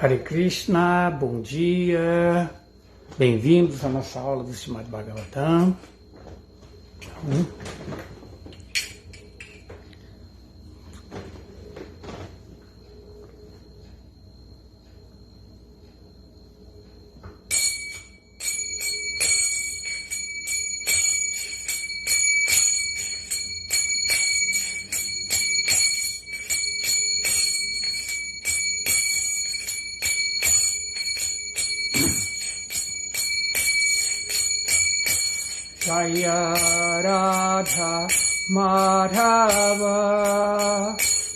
Hare Krishna, bom dia, bem-vindos à nossa aula do Srimad Bhagavatam. Jaya Radha Madhava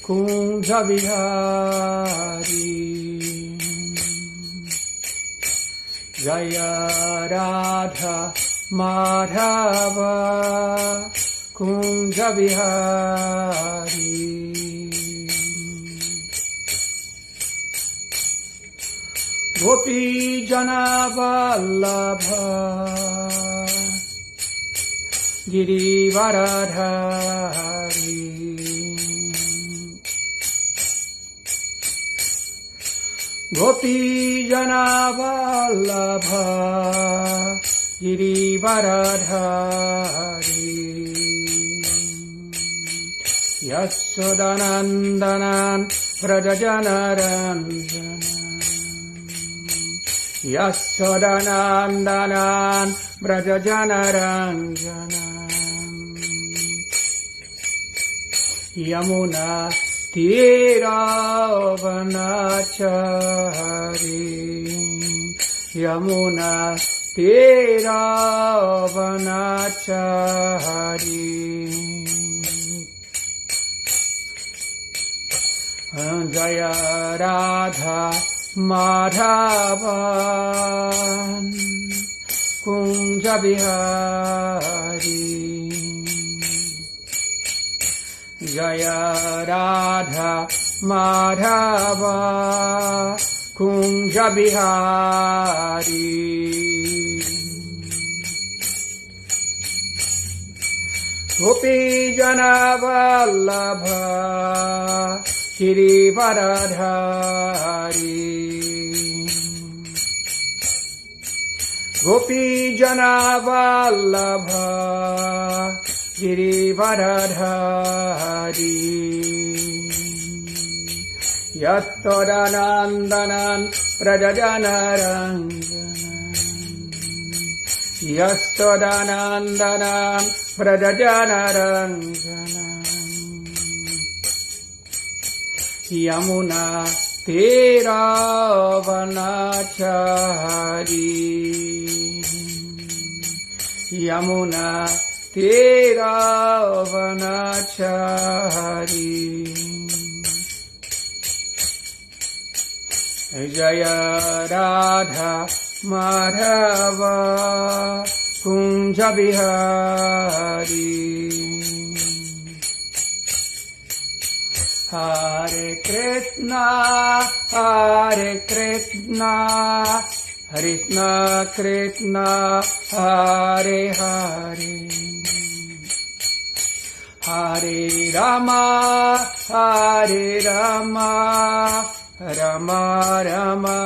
Kunja Vihari Jaya Radha Madhava Kunja Vihari Gopi Jana Vallabha Girivaradhari Gopi Jana Vallabha Girivaradhari Yasodanandanan Vrajajanaranjana Yasodanandanan Vrajajanaranjana Yamuna Tiravanachari Yamuna Tiravanachari Jaya Radha Madhava Kunja Vihari Jaya Radha Madhava Kunja Vihari Gopi Jana Vallabha Girivaradhari Gopi Jana Vallabha Girivaradhari Yastodanandanan Vrajajanaranjana Yastodanandanan Vrajajanaranjana Yamuna Tiravanachari Yamuna Tiravanachari Jaya Radha Madhava Kunja Vihari Hare Krishna Krishna Krishna Hare Hare Hare Rama Rama Rama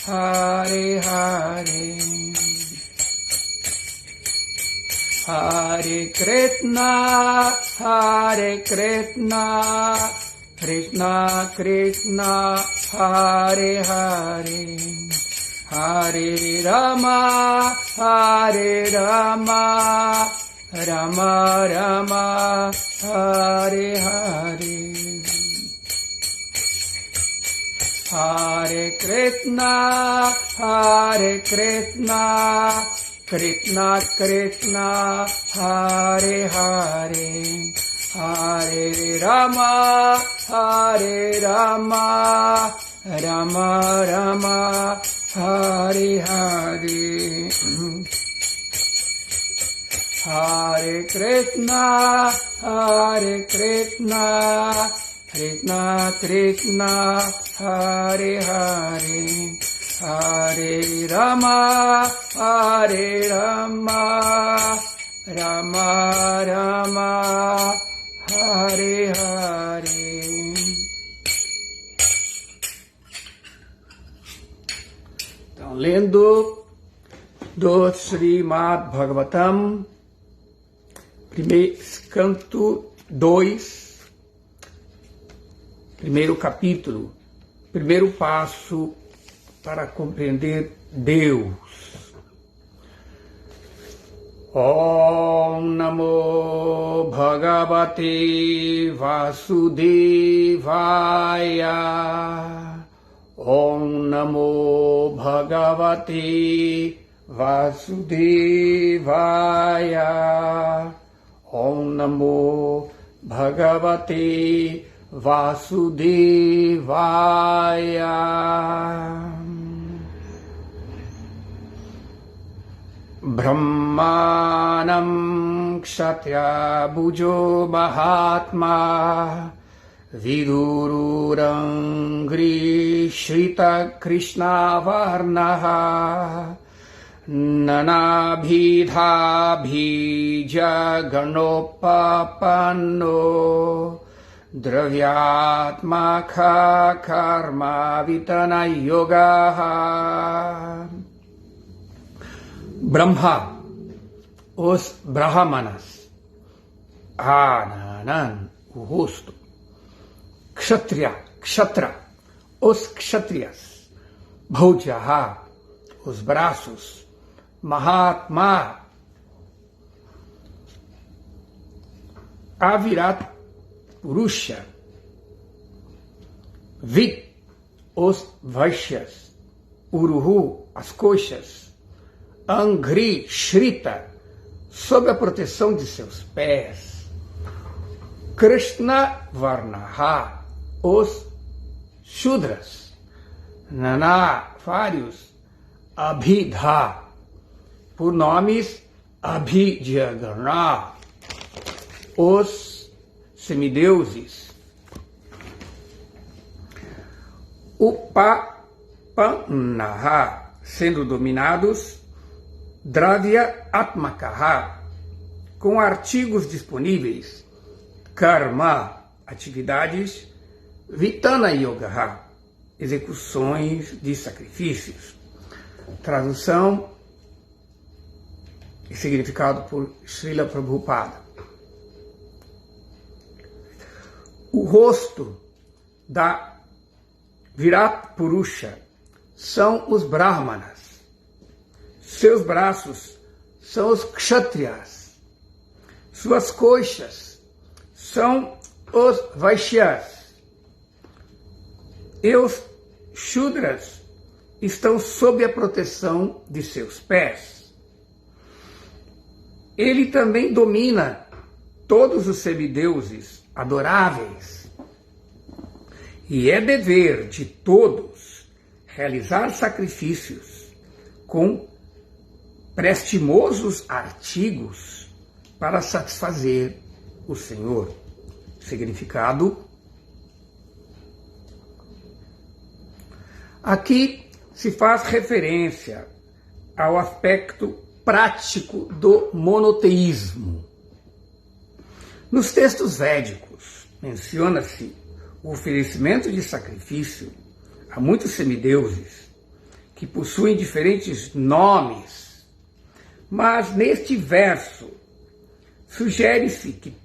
Hare Hare Hare Krishna Krishna Krishna Hare Hare Hare Rama Rama Rama Hare Hare Hare Krishna Krishna Krishna Hare Hare Hare Rama Rama Rama Hare Hare Hare Krishna Krishna Krishna Hare Hare Hare Rama Rama Rama Hare Hare lendo do Srimad Bhagavatam, canto 2, primeiro capítulo, primeiro passo para compreender Deus. Om Namo Bhagavate Vasudevaya. Om Namo Bhagavate Vasudevaya. Om Namo Bhagavate Vasudevaya. Brahmanam Kshatriya Bhujo Mahatma Vidururangri Shrita Krishna Varnaha Nanabhidha Bhija Ganopapanno Dravyatmaka Karma Vitana Yoga. Brahma, os Brahmanas, Ananan, o rosto, Kshatra, os Kshatriyas, Bhujaha, os braços, Mahatma, Avirat Purusha, Vit, os Vaishyas, Uruhu, as coxas, Angri Shrita, sob a proteção de seus pés. Krishna Varnaha, os Shudras. Nana, vários. Abhidha, por nomes Abhijagana, os semideuses. Upapannaha, sendo dominados. Dravya Atmakaha, com artigos disponíveis. Karma, atividades. Vitana Yogaha, execuções de sacrifícios. Tradução e significado por Srila Prabhupada. O rosto da Virat Purusha são os Brahmanas. Seus braços são os Kshatriyas. Suas coxas são os Vaishyas. E os Shudras estão sob a proteção de seus pés. Ele também domina todos os semideuses adoráveis. E é dever de todos realizar sacrifícios com prestimosos artigos para satisfazer o Senhor. Significado: aqui se faz referência ao aspecto prático do monoteísmo. Nos textos védicos, menciona-se o oferecimento de sacrifício a muitos semideuses que possuem diferentes nomes. Mas neste verso, sugere-se que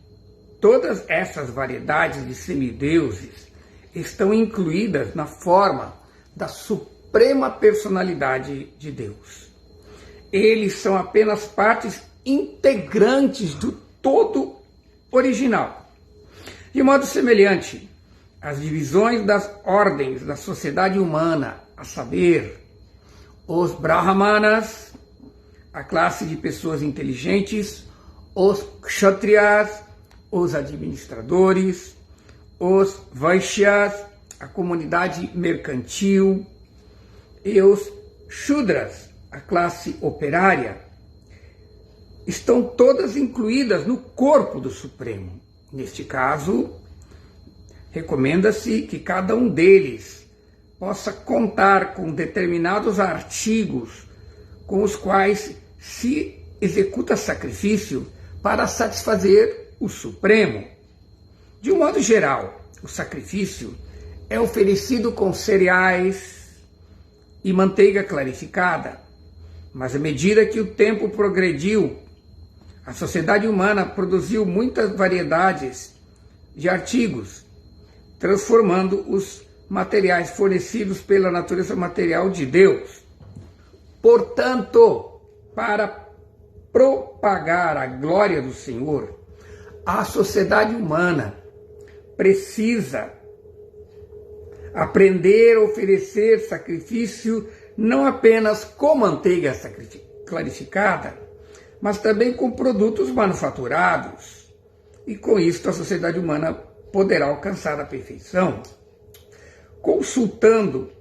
todas essas variedades de semideuses estão incluídas na forma da suprema personalidade de Deus. Eles são apenas partes integrantes do todo original. De modo semelhante, as divisões das ordens da sociedade humana, a saber, os Brahmanas, a classe de pessoas inteligentes, os Kshatriyas, os administradores, os Vaishyas, a comunidade mercantil, e os Shudras, a classe operária, estão todas incluídas no corpo do Supremo. Neste caso, recomenda-se que cada um deles possa contar com determinados artigos com os quais se executa sacrifício para satisfazer o Supremo. De um modo geral, o sacrifício é oferecido com cereais, e manteiga clarificada. Mas à medida que o tempo progrediu, a sociedade humana produziu muitas variedades de artigos, transformando os materiais fornecidos pela natureza material de Deus. Portanto, para propagar a glória do Senhor, a sociedade humana precisa aprender a oferecer sacrifício não apenas com manteiga clarificada, mas também com produtos manufaturados. E com isso a sociedade humana poderá alcançar a perfeição. Consultando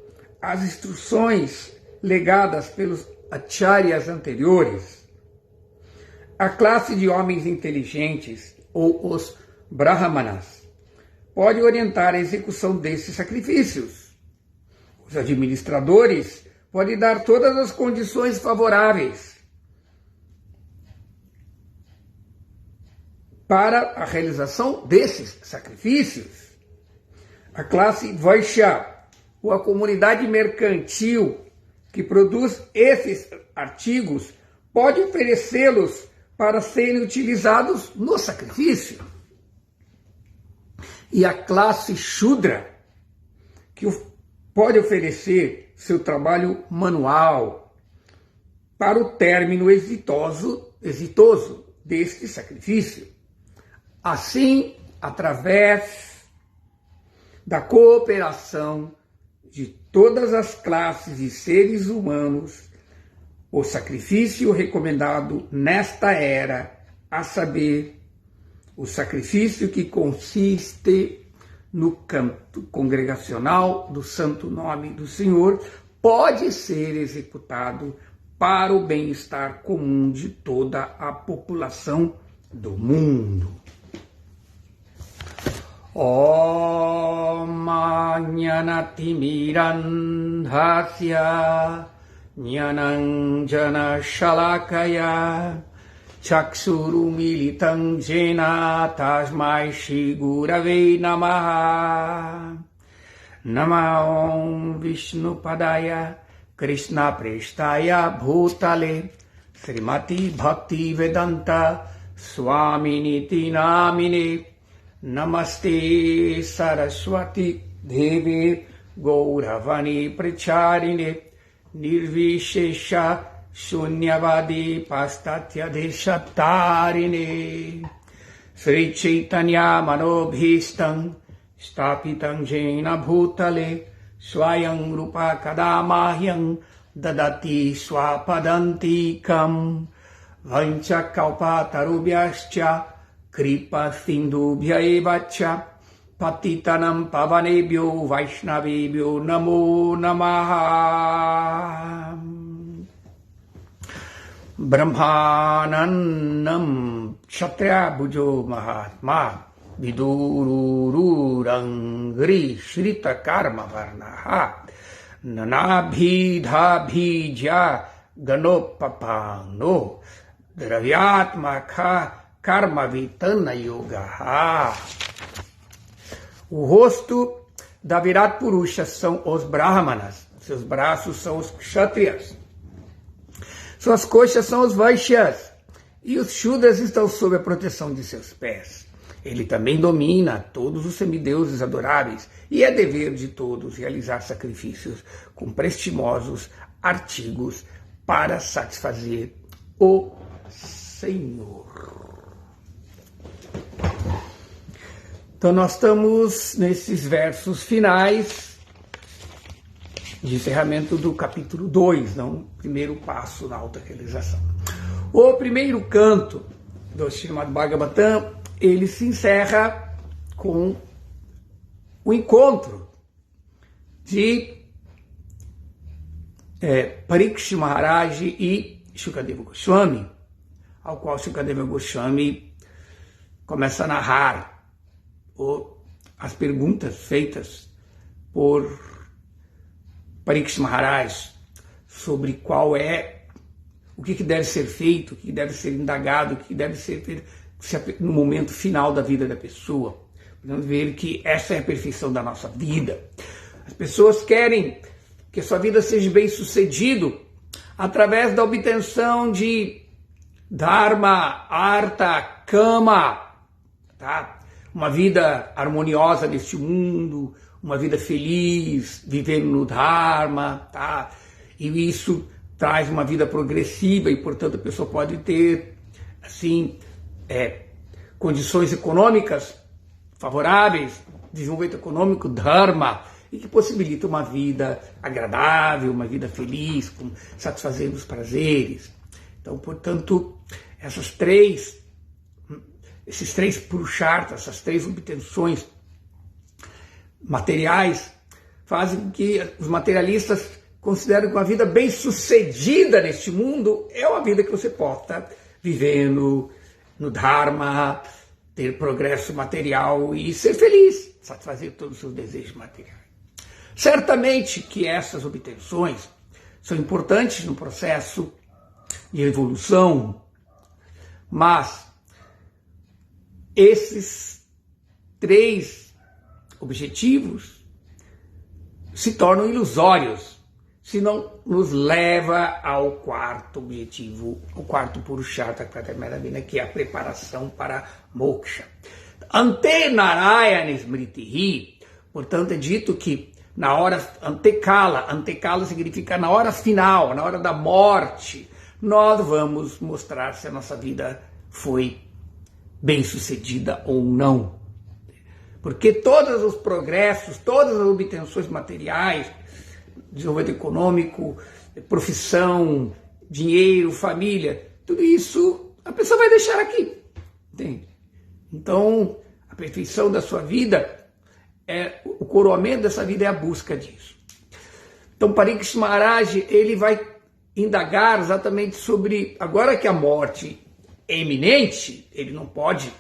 as instruções legadas pelos acharyas anteriores, a classe de homens inteligentes, ou os brahmanas, pode orientar a execução desses sacrifícios. Os administradores podem dar todas as condições favoráveis para a realização desses sacrifícios. A classe Vaishya, ou a comunidade mercantil que produz esses artigos, pode oferecê-los para serem utilizados no sacrifício. E a classe Shudra, que pode oferecer seu trabalho manual para o término exitoso deste sacrifício. Assim, através da cooperação de todas as classes de seres humanos, o sacrifício recomendado nesta era, a saber, o sacrifício que consiste no canto congregacional do santo nome do Senhor, pode ser executado para o bem-estar comum de toda a população do mundo. Om Jnanatimiran Hasya Jnananjana Shalakaya Chaksurumilitam Jena Tasmai Shri Gurave Namaha. Nama Om Vishnu Padaya Krishna Prestaya Bhutale Srimati Bhakti Vedanta Swaminiti Namine Namaste Saraswati Devi Gauravani Pracharine Nirvishesha Shunyavadi Pastatya Deshatarine Sri Chaitanya Manobhistam Stapitam Jena Bhutale Swayam Rupa Kadamahyam Dadati Swapadantikam Vancha Kalpatarubhyascha Kripa Sindubhya Evacha Patitanam Pavanebhyo Vaishnavebhyo Namo Namaha. Brahmanannam Kshatriya Bhujo Mahatma Vidurururangri Shrita Karma Varnaha Nanabhidha Bhija Ganopapano Dravyatmaka Karma Vitana Yoga. O rosto da Virat Purusha são os Brahmanas, seus braços são os Kshatriyas, suas coxas são os Vaishyas, e os Shudras estão sob a proteção de seus pés. Ele também domina todos os semideuses adoráveis, e é dever de todos realizar sacrifícios com prestimosos artigos para satisfazer o Senhor. Então nós estamos nesses versos finais de encerramento do capítulo 2, o primeiro passo na autorrealização. O primeiro canto do Srimad Bhagavatam, ele se encerra com o encontro de Parikshit Maharaj e Shukadeva Goswami, ao qual Shukadeva Goswami começa a narrar as perguntas feitas por Parikshit Maharaj sobre o que deve ser feito, o que deve ser indagado, o que deve ser feito no momento final da vida da pessoa. Podemos ver que essa é a perfeição da nossa vida. As pessoas querem que sua vida seja bem-sucedido através da obtenção de Dharma, Artha, Kama, tá? Uma vida harmoniosa neste mundo, uma vida feliz, vivendo no Dharma, tá? E isso traz uma vida progressiva e, portanto, a pessoa pode ter, assim, condições econômicas favoráveis, desenvolvimento econômico, Dharma, e que possibilita uma vida agradável, uma vida feliz, satisfazendo os prazeres. Então, portanto, esses três purusharthas, essas três obtenções materiais, fazem com que os materialistas considerem que uma vida bem-sucedida neste mundo é uma vida que você possa estar vivendo no Dharma, ter progresso material e ser feliz, satisfazer todos os seus desejos materiais. Certamente que essas obtenções são importantes no processo de evolução, mas esses três objetivos se tornam ilusórios se não nos leva ao quarto objetivo, o quarto Purushartha Prathama, que é a preparação para moksha. Ante Narayana Smritihi, portanto, é dito que na hora antekala significa na hora final, na hora da morte, nós vamos mostrar se a nossa vida foi bem-sucedida ou não. Porque todos os progressos, todas as obtenções materiais, desenvolvimento econômico, profissão, dinheiro, família, tudo isso a pessoa vai deixar aqui. Entende? Então, a perfeição da sua vida, o coroamento dessa vida é a busca disso. Então, Parikshit Maharaj, ele vai indagar exatamente sobre, agora que a morte é iminente, ele não pode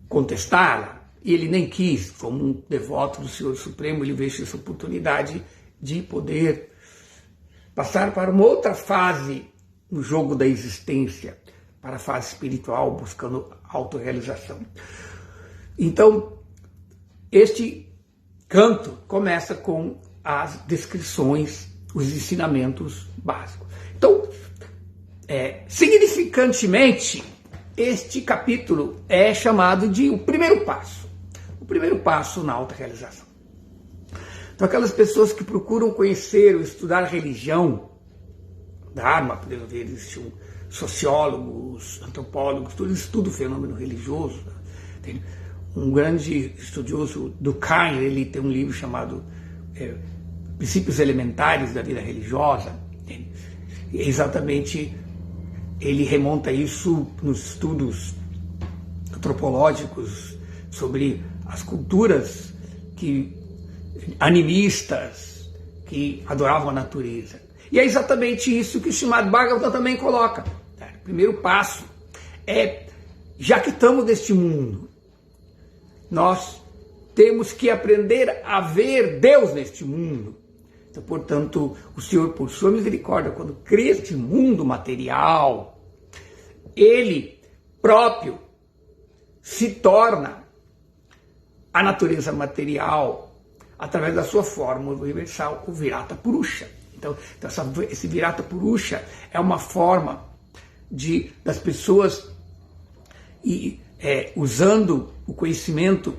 contestá-la, e ele nem quis, como um devoto do Senhor Supremo, ele veio essa oportunidade de poder passar para uma outra fase no jogo da existência, para a fase espiritual, buscando autorrealização. Então, este canto começa com as descrições, os ensinamentos básicos. Então, significantemente, este capítulo é chamado de o primeiro passo na autorrealização. Então, aquelas pessoas que procuram conhecer ou estudar religião, Dharma, podemos ver, existem sociólogos, antropólogos, todos estudam o fenômeno religioso. Tem um grande estudioso, Durkheim, ele tem um livro chamado Princípios Elementares da Vida Religiosa. E exatamente, ele remonta isso nos estudos antropológicos sobre as culturas animistas que adoravam a natureza. E é exatamente isso que o Srimad Bhagavatam também coloca. O primeiro passo é, já que estamos neste mundo, nós temos que aprender a ver Deus neste mundo. Então, portanto, o Senhor, por sua misericórdia, quando cria este mundo material, Ele próprio se torna a natureza material através da sua forma universal, o Virata Purusha. Então esse Virata Purusha é uma forma das pessoas, usando o conhecimento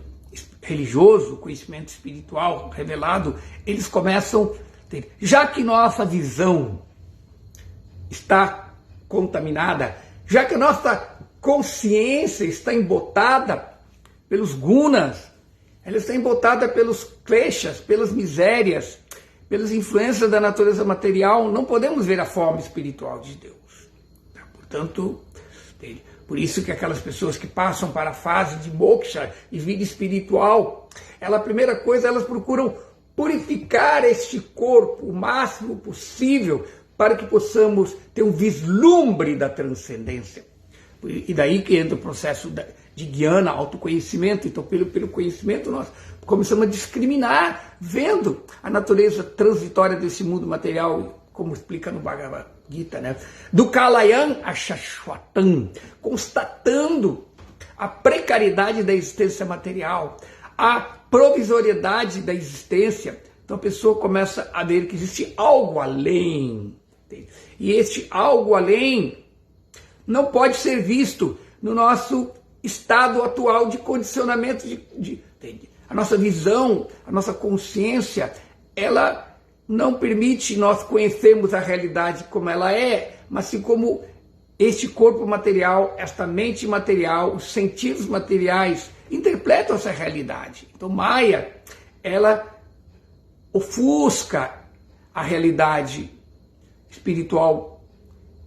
religioso, o conhecimento espiritual revelado, eles começam, já que nossa visão está contaminada, já que a nossa consciência está embotada pelos gunas, ela está embotada pelos kleshas, pelas misérias, pelas influências da natureza material, não podemos ver a forma espiritual de Deus. Portanto, por isso que aquelas pessoas que passam para a fase de moksha e vida espiritual, a primeira coisa, elas procuram purificar este corpo o máximo possível para que possamos ter um vislumbre da transcendência. E daí que entra o processo de jnana, autoconhecimento. Então, pelo conhecimento, nós começamos a discriminar, vendo a natureza transitória desse mundo material, como explica no Bhagavad Gita, né? Do Kalayam a Shashwatam, constatando a precariedade da existência material, a provisoriedade da existência, Então a pessoa começa a ver que existe algo além. E este algo além não pode ser visto no nosso estado atual de condicionamento. A nossa visão, a nossa consciência, ela não permite nós conhecermos a realidade como ela é, mas sim como este corpo material, esta mente material, os sentidos materiais interpretam essa realidade. Então Maya, ela ofusca a realidade espiritual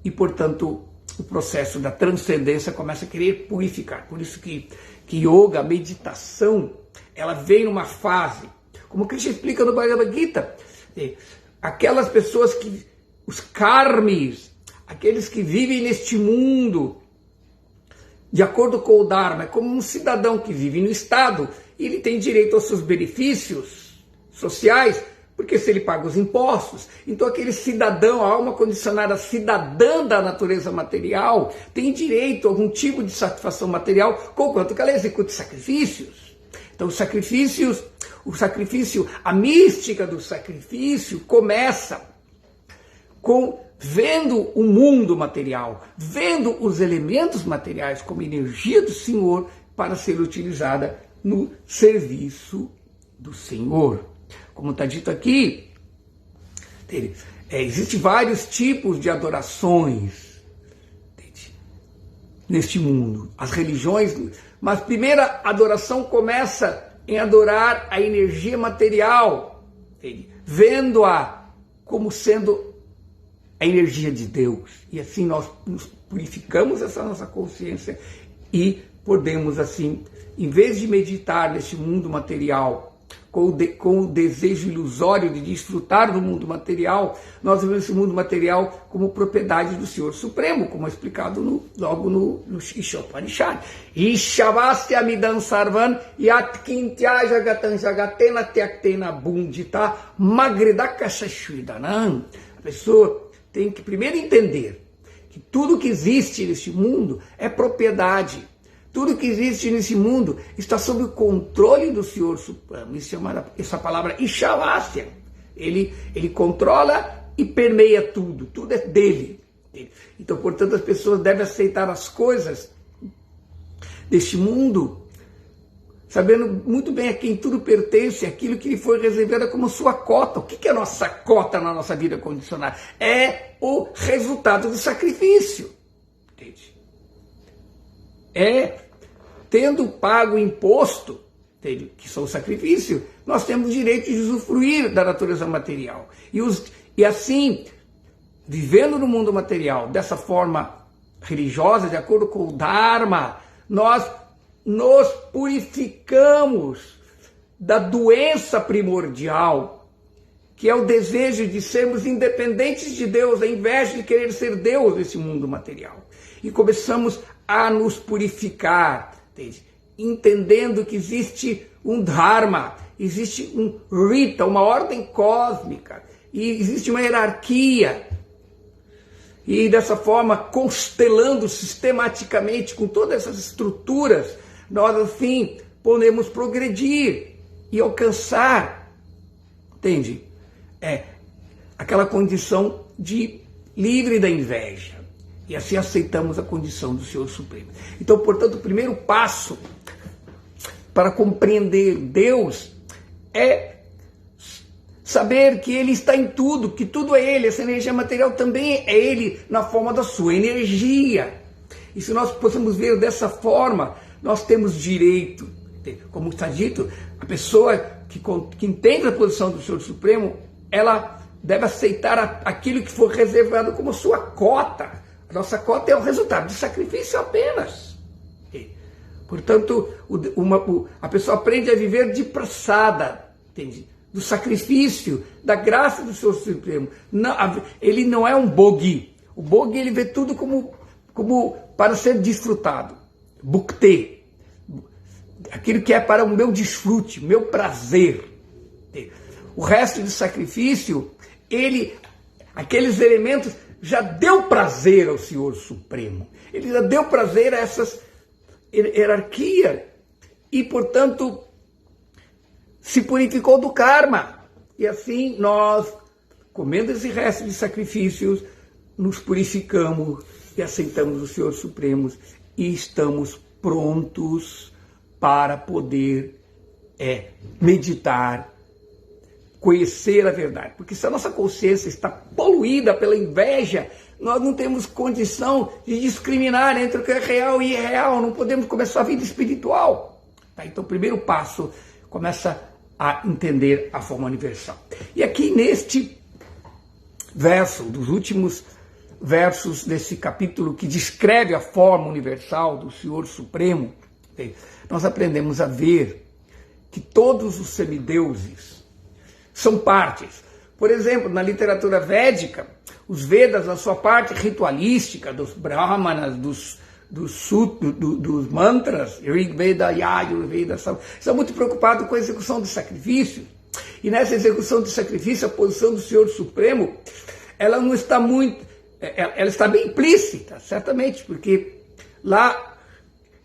e, portanto, o processo da transcendência começa a querer purificar. Por isso que yoga, a meditação, ela vem numa fase, como Krishna explica no Bhagavad Gita, aquelas pessoas que, os karmis, aqueles que vivem neste mundo de acordo com o Dharma, é como um cidadão que vive no Estado, e ele tem direito aos seus benefícios sociais, porque se ele paga os impostos, então aquele cidadão, a alma condicionada cidadã da natureza material, tem direito a algum tipo de satisfação material, conquanto que ela execute sacrifícios. Então os sacrifícios, a mística do sacrifício começa com vendo o mundo material, vendo os elementos materiais como energia do Senhor para ser utilizada no serviço do Senhor. Como está dito aqui, existem vários tipos de adorações neste mundo, as religiões, mas a primeira adoração começa em adorar a energia material, vendo-a como sendo a energia de Deus. E assim nós nos purificamos essa nossa consciência e podemos assim, em vez de meditar neste mundo material, com o desejo ilusório de desfrutar do mundo material, nós vemos esse mundo material como propriedade do Senhor Supremo, como é explicado logo no Ishopanishad. Ishavasya midam sarvan yatkintya jagatan jagatena tyaktena bundita magredakashashvidanam. A pessoa tem que primeiro entender que tudo que existe neste mundo é propriedade. Tudo que existe nesse mundo está sob o controle do Senhor Supremo. Isso chama essa palavra Ishavasya. Ele controla e permeia tudo. Tudo é dele. Então, portanto, as pessoas devem aceitar as coisas deste mundo, sabendo muito bem a quem tudo pertence, aquilo que lhe foi reservado como sua cota. O que é a nossa cota na nossa vida condicionada? É o resultado do sacrifício. Entende? Tendo pago o imposto, que são o sacrifício, nós temos o direito de usufruir da natureza material. E assim, vivendo no mundo material, dessa forma religiosa, de acordo com o Dharma, nós nos purificamos da doença primordial, que é o desejo de sermos independentes de Deus, a inveja de querer ser Deus nesse mundo material. E começamos a nos purificar, entendendo que existe um Dharma, existe um Rita, uma ordem cósmica, e existe uma hierarquia. E dessa forma, constelando sistematicamente com todas essas estruturas, nós assim podemos progredir e alcançar, entende? Aquela condição de livre da inveja. E assim aceitamos a condição do Senhor Supremo. Então, portanto, o primeiro passo para compreender Deus é saber que Ele está em tudo, que tudo é Ele, essa energia material também é Ele na forma da sua energia. E se nós possamos ver dessa forma, nós temos direito, como está dito, a pessoa que entende a posição do Senhor Supremo, ela deve aceitar aquilo que for reservado como sua cota. A nossa cota é o resultado de sacrifício apenas. Portanto, a pessoa aprende a viver de prasada, entende? Do sacrifício, da graça do Senhor Supremo. Ele não é um bogi. O bogi, ele vê tudo como para ser desfrutado. Bhukti. Aquilo que é para o meu desfrute, meu prazer. O resto de sacrifício, aqueles elementos já deu prazer ao Senhor Supremo. Ele já deu prazer a essas hierarquia e, portanto, se purificou do karma. E assim nós, comendo esse resto de sacrifícios, nos purificamos e aceitamos o Senhor Supremo e estamos prontos para poder meditar, conhecer a verdade. Porque se a nossa consciência está poluída pela inveja, nós não temos condição de discriminar entre o que é real e irreal, não podemos começar a vida espiritual. Tá? Então o primeiro passo começa a entender a forma universal. E aqui neste verso, dos últimos versos desse capítulo que descreve a forma universal do Senhor Supremo, nós aprendemos a ver que todos os semideuses são partes. Por exemplo, na literatura védica, os Vedas, na sua parte ritualística, dos Brahmanas, dos mantras, Rig Veda, Yajur Veda, estão muito preocupados com a execução de sacrifícios. E nessa execução de sacrifício, a posição do Senhor Supremo, ela não está muito, ela está bem implícita, certamente, porque lá,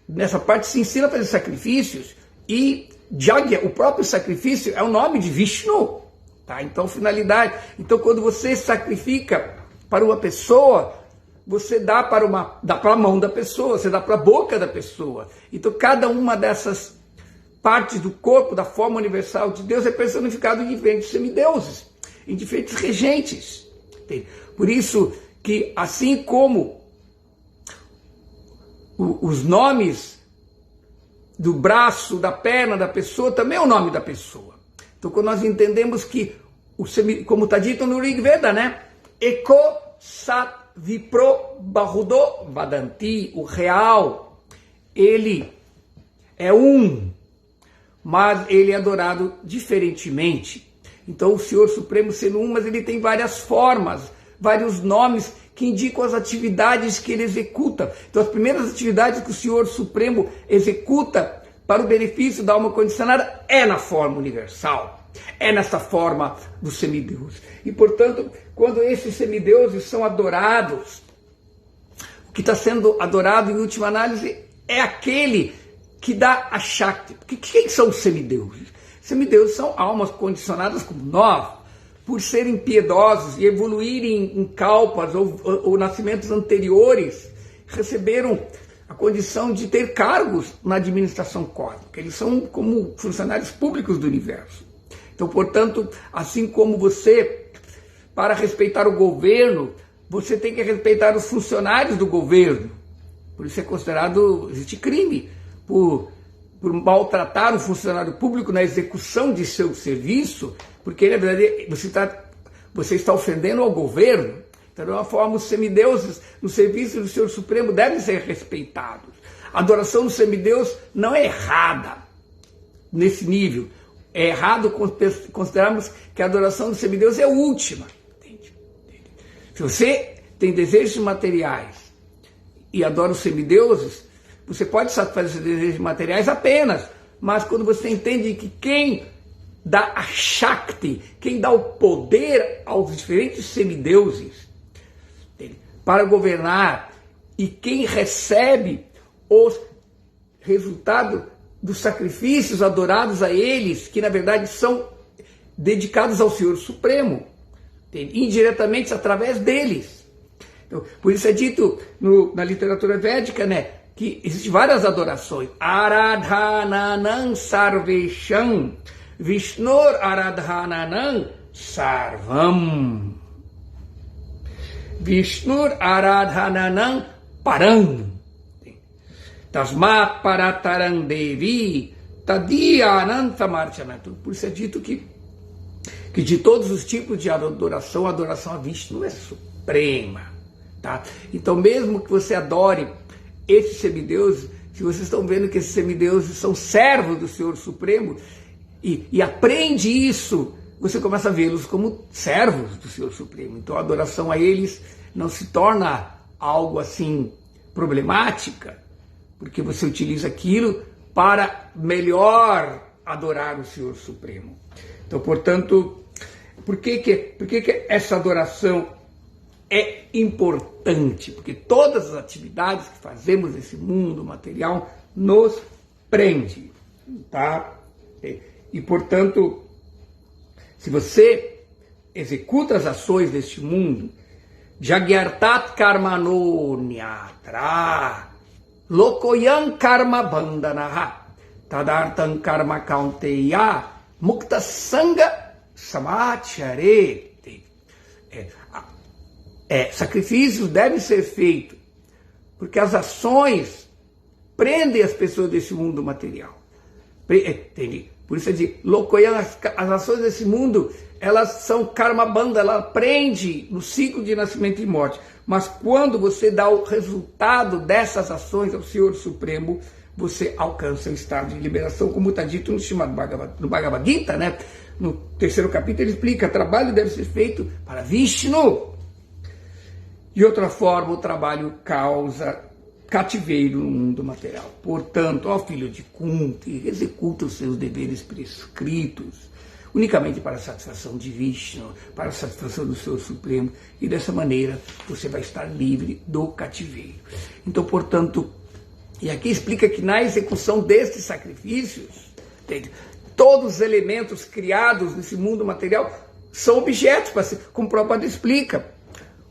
nessa parte, se ensina a fazer sacrifícios, e Yajna, o próprio sacrifício, é o nome de Vishnu. Tá? Então, finalidade. Então, quando você sacrifica para uma pessoa, você dá para a mão da pessoa, você dá para a boca da pessoa. Então, cada uma dessas partes do corpo, da forma universal de Deus, é personificado em diferentes semideuses, em diferentes regentes. Por isso que, assim como os nomes do braço, da perna da pessoa, também é o nome da pessoa. Então, quando nós entendemos que, como está dito no Rig Veda, né? Eko Sat Vipro Bahudo Vadanti, o real, ele é um, mas ele é adorado diferentemente. Então, o Senhor Supremo sendo um, mas ele tem várias formas, vários nomes que indicam as atividades que ele executa. Então, as primeiras atividades que o Senhor Supremo executa para o benefício da alma condicionada é na forma universal, é nessa forma do semideus. E, portanto, quando esses semideuses são adorados, o que está sendo adorado, em última análise, é aquele que dá a Shakti. Porque quem são os semideuses? Semideuses são almas condicionadas como nós, por serem piedosos e evoluírem em kalpas ou nascimentos anteriores, receberam a condição de ter cargos na administração cósmica. Eles são como funcionários públicos do universo. Então, portanto, assim como você, para respeitar o governo, você tem que respeitar os funcionários do governo. Por isso é considerado, existe crime por maltratar um funcionário público na execução de seu serviço, porque, na verdade, você está ofendendo ao governo. Então, de uma forma, os semideuses no serviço do Senhor Supremo devem ser respeitados. A adoração do semideus não é errada nesse nível. É errado considerarmos que a adoração do semideus é última. Entende? Se você tem desejos materiais e adora os semideuses, você pode satisfazer esses desejos materiais apenas, mas quando você entende que quem dá a Shakti, quem dá o poder aos diferentes semideuses para governar, e quem recebe os resultados dos sacrifícios adorados a eles, que na verdade são dedicados ao Senhor Supremo, indiretamente através deles. Então, por isso é dito na literatura védica, né, que existem várias adorações. Aradhananam sarvesham, Vishnur aradhananam sarvam. Vishnur aradhananam param. Tasmat parataram devi tadiyanantamarchanatu. Por isso é dito que de todos os tipos de adoração, a adoração a Vishnu é suprema. Tá? Então, mesmo que você adore esses semideuses, se vocês estão vendo que esses semideuses são servos do Senhor Supremo, e aprende isso, você começa a vê-los como servos do Senhor Supremo. Então a adoração a eles não se torna algo assim problemática, porque você utiliza aquilo para melhor adorar o Senhor Supremo. Então, portanto, por que essa adoração é importante? Porque todas as atividades que fazemos nesse mundo material nos prende, tá? E, portanto, Se você executa as ações deste mundo, Jagyartat karmano nyatra, lokoyan karma bandanaha, tadartan karma kaunteya, mukta sanga samacharete. Sacrifícios devem ser feitos, porque as ações prendem as pessoas desse mundo material. Entende? Por isso é de lokoyan, as ações desse mundo, elas são karma banda, ela prende no ciclo de nascimento e morte. Mas quando você dá o resultado dessas ações ao Senhor Supremo, você alcança o estado de liberação, como está dito no Bhagavad Gita, né? No 3º capítulo ele explica, trabalho deve ser feito para Vishnu. De outra forma, o trabalho causa cativeiro no mundo material. Portanto, ó filho de Kunti, executa os seus deveres prescritos, unicamente para a satisfação de Vishnu, para a satisfação do Senhor Supremo, e dessa maneira você vai estar livre do cativeiro. Então, portanto, e aqui explica que na execução destes sacrifícios, todos os elementos criados nesse mundo material são objetos, como o Prabhupada explica.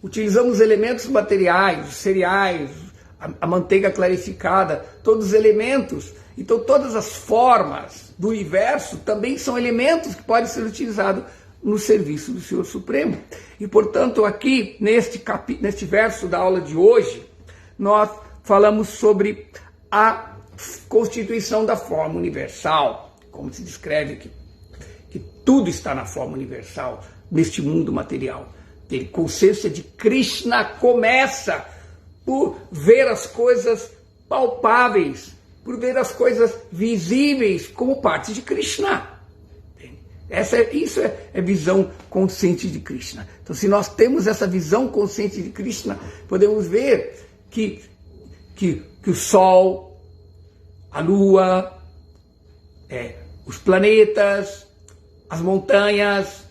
Utilizamos elementos materiais, os cereais, a manteiga clarificada, todos os elementos. Então todas as formas do universo também são elementos que podem ser utilizados no serviço do Senhor Supremo. E portanto aqui, neste verso da aula de hoje, nós falamos sobre a constituição da forma universal, como se descreve que tudo está na forma universal, neste mundo material. A consciência de Krishna começa por ver as coisas palpáveis, por ver as coisas visíveis como parte de Krishna. Isso é visão consciente de Krishna. Então, se nós temos essa visão consciente de Krishna, podemos ver que o Sol, a Lua, os planetas, as montanhas,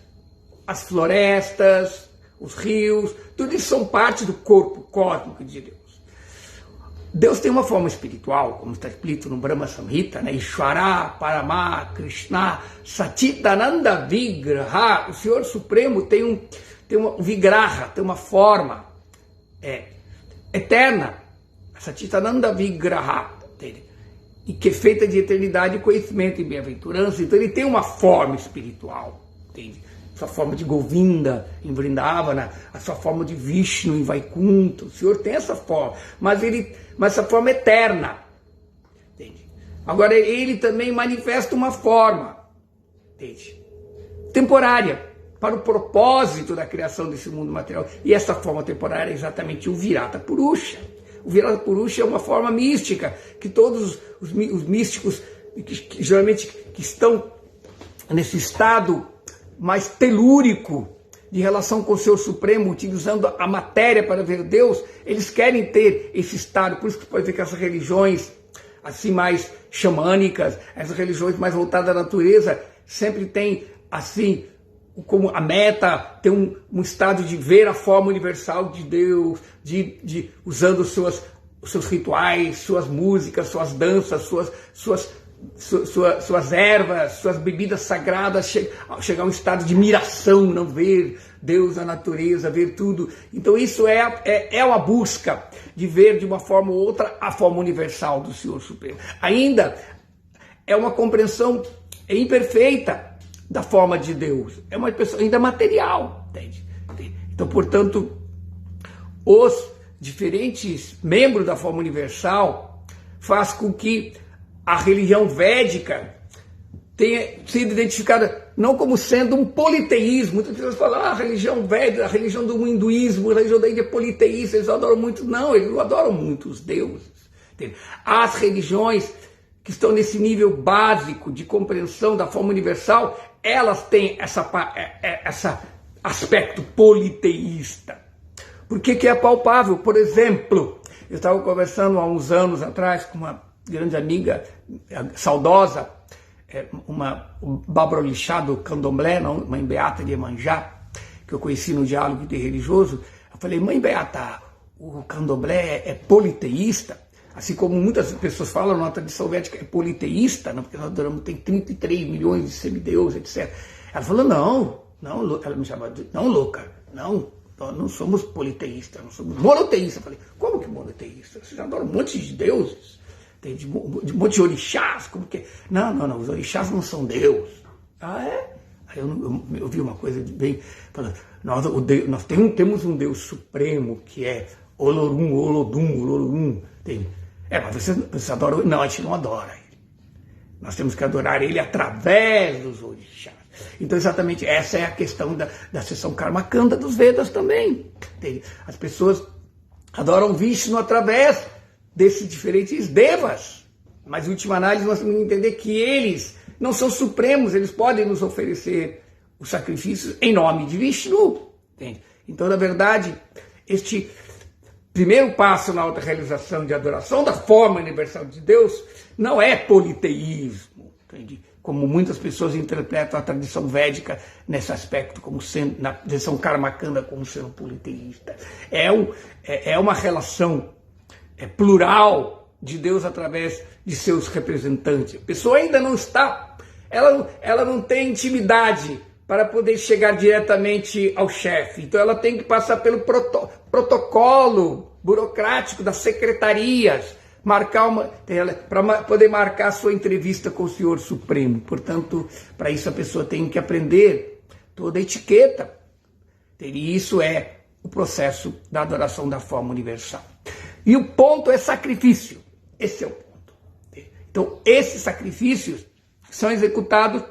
as florestas, os rios, tudo isso são parte do corpo cósmico de Deus. Deus tem uma forma espiritual, como está escrito no Brahma Samhita, né? Ishvara, Parama, Krishna, Satitananda Vigraha. O Senhor Supremo tem um Vigraha, tem uma forma eterna, Satitananda Vigraha, e que é feita de eternidade, conhecimento e bem-aventurança. Então ele tem uma forma espiritual, entende? A sua forma de Govinda em Vrindavana, a sua forma de Vishnu em Vaikuntha. O Senhor tem essa forma, mas essa forma é eterna. Entende? Agora ele também manifesta uma forma, entende? Temporária, para o propósito da criação desse mundo material. E essa forma temporária é exatamente o Virata Purusha. O Virata Purusha é uma forma mística que todos os místicos, que geralmente que estão nesse estado mais telúrico de relação com o Senhor Supremo, utilizando a matéria para ver Deus, eles querem ter esse estado. Por isso que pode ver que essas religiões assim mais xamânicas, essas religiões mais voltadas à natureza, sempre tem assim como a meta ter um estado de ver a forma universal de Deus, usando os seus rituais, suas músicas, suas danças, suas ervas, suas bebidas sagradas, chegar a um estado de miração, não ver Deus, a natureza, ver tudo. Então isso é uma busca de ver de uma forma ou outra a forma universal do Senhor Supremo. Ainda é uma compreensão imperfeita da forma de Deus, é uma pessoa ainda material, entende? Então, portanto, os diferentes membros da forma universal faz com que a religião védica tenha sido identificada não como sendo um politeísmo. Muitas pessoas falam, a religião védica, a religião do hinduísmo, a religião da Índia é politeísta, eles adoram muito. Não, eles não adoram muito os deuses. Entende? As religiões que estão nesse nível básico de compreensão da forma universal, elas têm esse aspecto politeísta. Por que é palpável? Por exemplo, eu estava conversando há uns anos atrás com uma grande amiga, saudosa, uma Bárbara Lixá do Candomblé, mãe Beata de Iemanjá, que eu conheci no diálogo interreligioso. Eu falei, mãe Beata, o Candomblé é politeísta? Assim como muitas pessoas falam, na tradição védica é politeísta, não? Porque nós adoramos, tem 33 milhões de semideuses, etc. Ela falou, não, ela me chamava de, não, louca, não, nós não somos politeístas, nós somos monoteístas. Eu falei, como que monoteísta? Vocês adoram um monte de deuses, tem de um monte de orixás, como que é? Não, os orixás não são Deus. Ah, é? Aí eu vi uma coisa bem, falando, nós temos um Deus supremo que é Olorum, Olodum, entende? Mas vocês adoram, não, a gente não adora ele. Nós temos que adorar ele através dos orixás. Então, exatamente, essa é a questão da seção Karmakanda dos Vedas também. Entende? As pessoas adoram Vishnu através desses diferentes devas. Mas, em última análise, nós temos que entender que eles não são supremos, eles podem nos oferecer os sacrifícios em nome de Vishnu. Entende? Então, na verdade, este primeiro passo na autorrealização de adoração da forma universal de Deus não é politeísmo, entende? Como muitas pessoas interpretam a tradição védica nesse aspecto, como sendo, na tradição Karmakanda, como sendo politeísta. É uma relação plural de Deus através de seus representantes. A pessoa ainda não está, ela não tem intimidade para poder chegar diretamente ao chefe. Então ela tem que passar pelo protocolo burocrático das secretarias, para poder marcar a sua entrevista com o Senhor Supremo. Portanto, para isso a pessoa tem que aprender toda a etiqueta. E isso é o processo da adoração da forma universal. E o ponto é sacrifício. Esse é o ponto. Então, esses sacrifícios são executados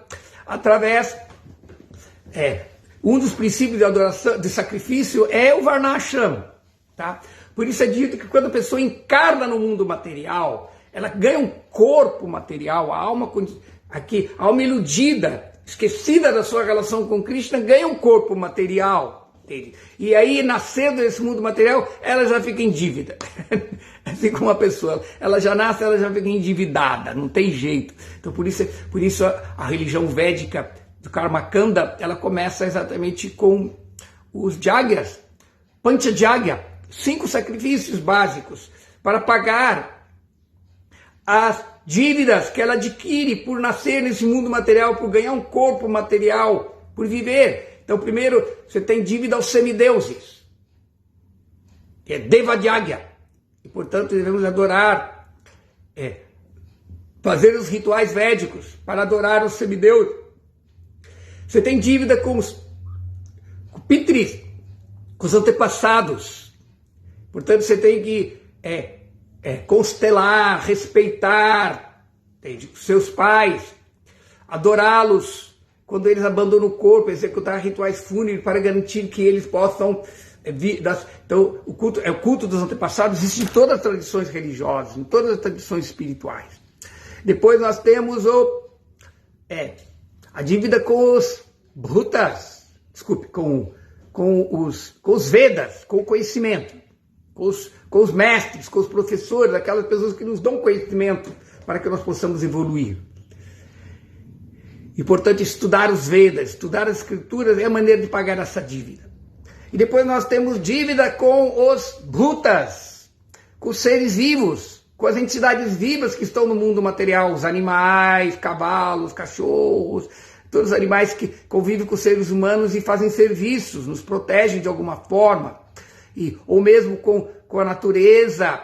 através... um dos princípios de adoração, de sacrifício é o Varnashram, tá? Por isso é dito que quando a pessoa encarna no mundo material, ela ganha um corpo material, a alma iludida, esquecida da sua relação com Krishna, ganha um corpo material, entende? E aí, nascendo nesse mundo material, ela já fica em dívida. Assim como uma pessoa, ela já nasce, ela já fica endividada, não tem jeito. Então, por isso a religião védica do Karmakanda, ela começa exatamente com os jagyas, Panchajagya, 5 sacrifícios básicos para pagar as dívidas que ela adquire por nascer nesse mundo material, por ganhar um corpo material, por viver. Então, primeiro, você tem dívida aos semideuses, que é Devajagya, e portanto devemos adorar, fazer os rituais védicos para adorar os semideuses. Você tem dívida com os pitris, com os antepassados. Portanto, você tem que constelar, respeitar, entende? Seus pais, adorá-los quando eles abandonam o corpo, executar rituais fúnebres para garantir que eles possam... Então, o culto dos antepassados existe em todas as tradições religiosas, em todas as tradições espirituais. Depois nós temos a dívida com os Bhutas, com os Vedas, com o conhecimento, com os mestres, com os professores, aquelas pessoas que nos dão conhecimento para que nós possamos evoluir. E, portanto, estudar os Vedas, estudar as Escrituras é a maneira de pagar essa dívida. E depois nós temos dívida com os Bhutas, com os seres vivos, com as entidades vivas que estão no mundo material, os animais, cavalos, cachorros, todos os animais que convivem com os seres humanos e fazem serviços, nos protegem de alguma forma, ou mesmo com a natureza,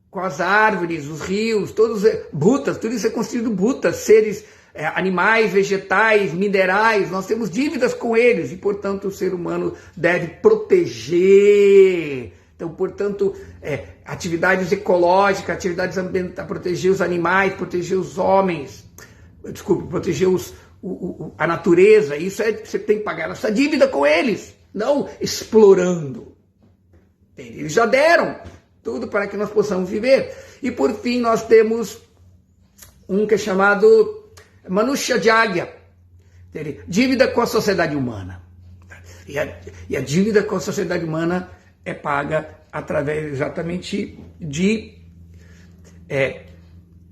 com as árvores, os rios, todos Bhutas, tudo isso é constituído Bhutas, seres, animais, vegetais, minerais, nós temos dívidas com eles e, portanto, o ser humano deve proteger. Então, portanto, atividades ecológicas, atividades ambientais, proteger os animais, proteger os homens, proteger a natureza, isso você tem que pagar essa dívida com eles, não explorando. Eles já deram tudo para que nós possamos viver. E por fim nós temos um que é chamado Manushya-jagya, dívida com a sociedade humana. E a dívida com a sociedade humana é paga através exatamente de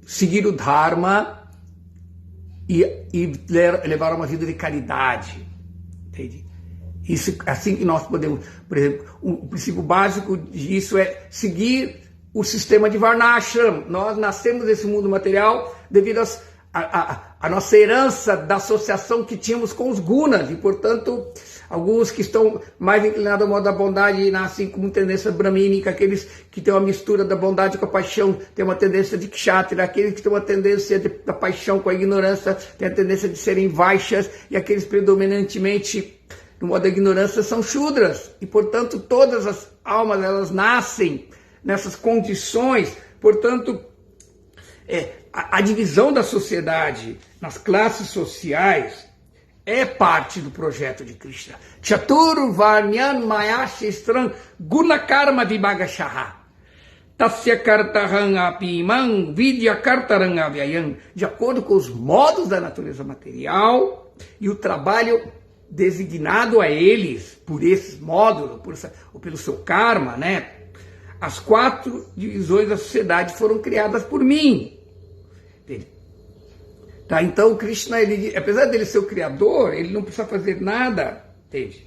seguir o Dharma e levar uma vida de caridade. Entende? Isso, assim que nós podemos, por exemplo, o princípio básico disso é seguir o sistema de Varnashram. Nós nascemos nesse mundo material devido a nossa herança da associação que tínhamos com os gunas, e portanto alguns que estão mais inclinados ao modo da bondade nascem com tendência brahmínica, aqueles que têm uma mistura da bondade com a paixão têm uma tendência de kshatriya, aqueles que têm uma tendência da paixão com a ignorância têm a tendência de serem vaixas, e aqueles predominantemente no modo da ignorância são shudras, e portanto todas as almas elas nascem nessas condições. Portanto, a divisão da sociedade nas classes sociais é parte do projeto de Krishna. Chatur Varnyan Mayashistram Gunakarma Vibhagashaha Tasya Kartarang Apimang Vidya Kartarang Avyayam. De acordo com os modos da natureza material e o trabalho designado a eles por esses modos, ou pelo seu karma, né? As 4 divisões da sociedade foram criadas por mim. Entende? Tá, então Krishna, apesar dele ser o criador, ele não precisa fazer nada. Entende?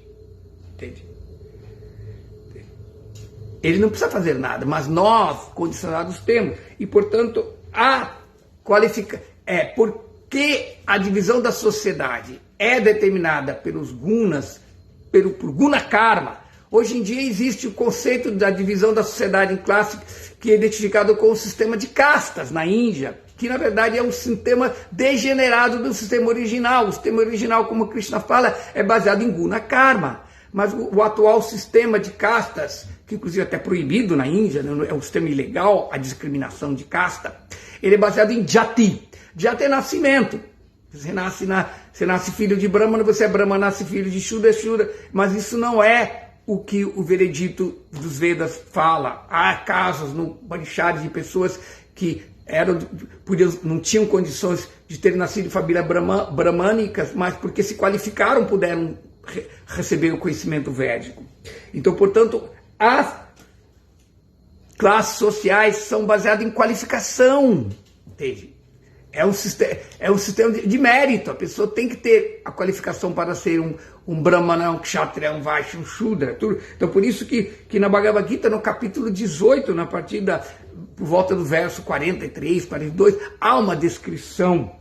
Ele não precisa fazer nada, mas nós, condicionados, temos. E, portanto, porque a divisão da sociedade é determinada pelos gunas, por guna karma. Hoje em dia existe o conceito da divisão da sociedade em classes, que é identificado com o sistema de castas na Índia, que na verdade é um sistema degenerado do sistema original. O sistema original, como Krishna fala, é baseado em guna karma. Mas o atual sistema de castas, que inclusive é até proibido na Índia, né, é um sistema ilegal, a discriminação de casta, ele é baseado em jati. Jati é nascimento. Você nasce filho de Brahmana, você é Brahmana, nasce filho de Shudra, é Shudra. Mas isso não é o que o veredito dos Vedas fala. Há casos no Upanishads de pessoas que não tinham condições de ter nascido em famílias brahmânicas, mas porque se qualificaram puderam receber o conhecimento védico. Então, portanto, as classes sociais são baseadas em qualificação, entende? É um sistema de mérito. A pessoa tem que ter a qualificação para ser um Brahmana, um Kshatriya, um Vaishya, um Shudra. Tudo. Então, por isso que na Bhagavad Gita, no capítulo 18, por volta do verso 43, 42, há uma descrição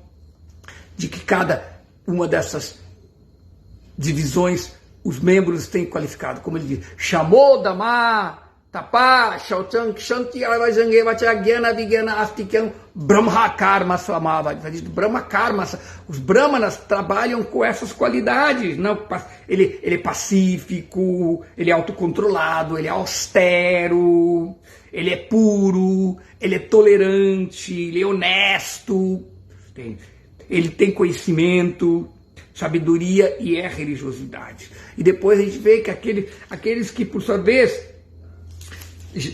de que cada uma dessas divisões, os membros têm qualificado. Como ele diz, Shamodama, Tapa, Shauchang, Shanti, Avajangevacha, Gyana, Vigyana, Astikyam, Brahma Karma, Swamava. Brahma Karma. Os Brahmanas trabalham com essas qualidades. Não? Ele é pacífico, ele é autocontrolado, ele é austero, ele é puro, ele é tolerante, ele é honesto, ele tem conhecimento, sabedoria e religiosidade. E depois a gente vê que aqueles que, por sua vez,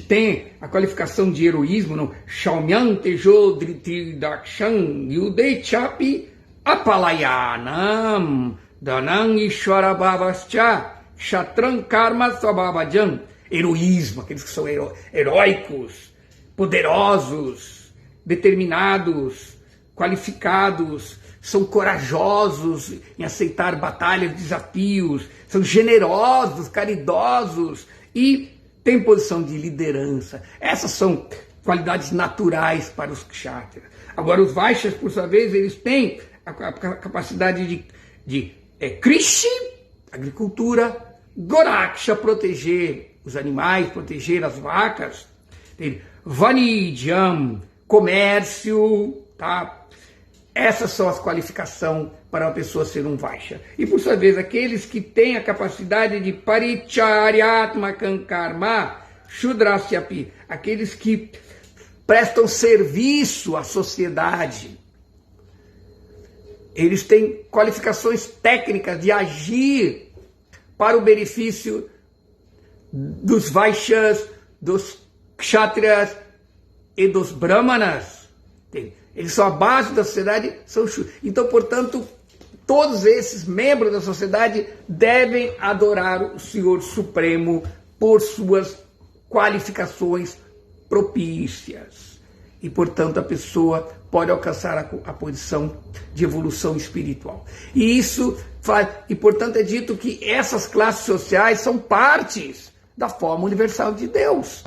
tem a qualificação de heroísmo, não? Shaumyan Tejo Driti Dakshan Yudei Chapi Apalayanam Danang Ishwara Bhavascha Shatran Karma Swabhavajan. Heroísmo, aqueles que são heróicos, poderosos, determinados, qualificados, são corajosos em aceitar batalhas, desafios, são generosos, caridosos e tem posição de liderança. Essas são qualidades naturais para os kshatriyas. Agora, os vaishyas, por sua vez, eles têm a capacidade de krishi, agricultura, goraksha, proteger os animais, proteger as vacas, vanidjam, comércio, tá? Essas são as qualificações para uma pessoa ser um vaishya. E, por sua vez, aqueles que têm a capacidade de paricharyatmakam karma, shudrasyapi, aqueles que prestam serviço à sociedade, eles têm qualificações técnicas de agir para o benefício dos vaishyas, dos kshatriyas e dos brahmanas. Eles são a base da sociedade, então, portanto, todos esses membros da sociedade devem adorar o Senhor Supremo por suas qualificações propícias. E, portanto, a pessoa pode alcançar a posição de evolução espiritual. E isso faz, e portanto é dito que essas classes sociais são partes da forma universal de Deus.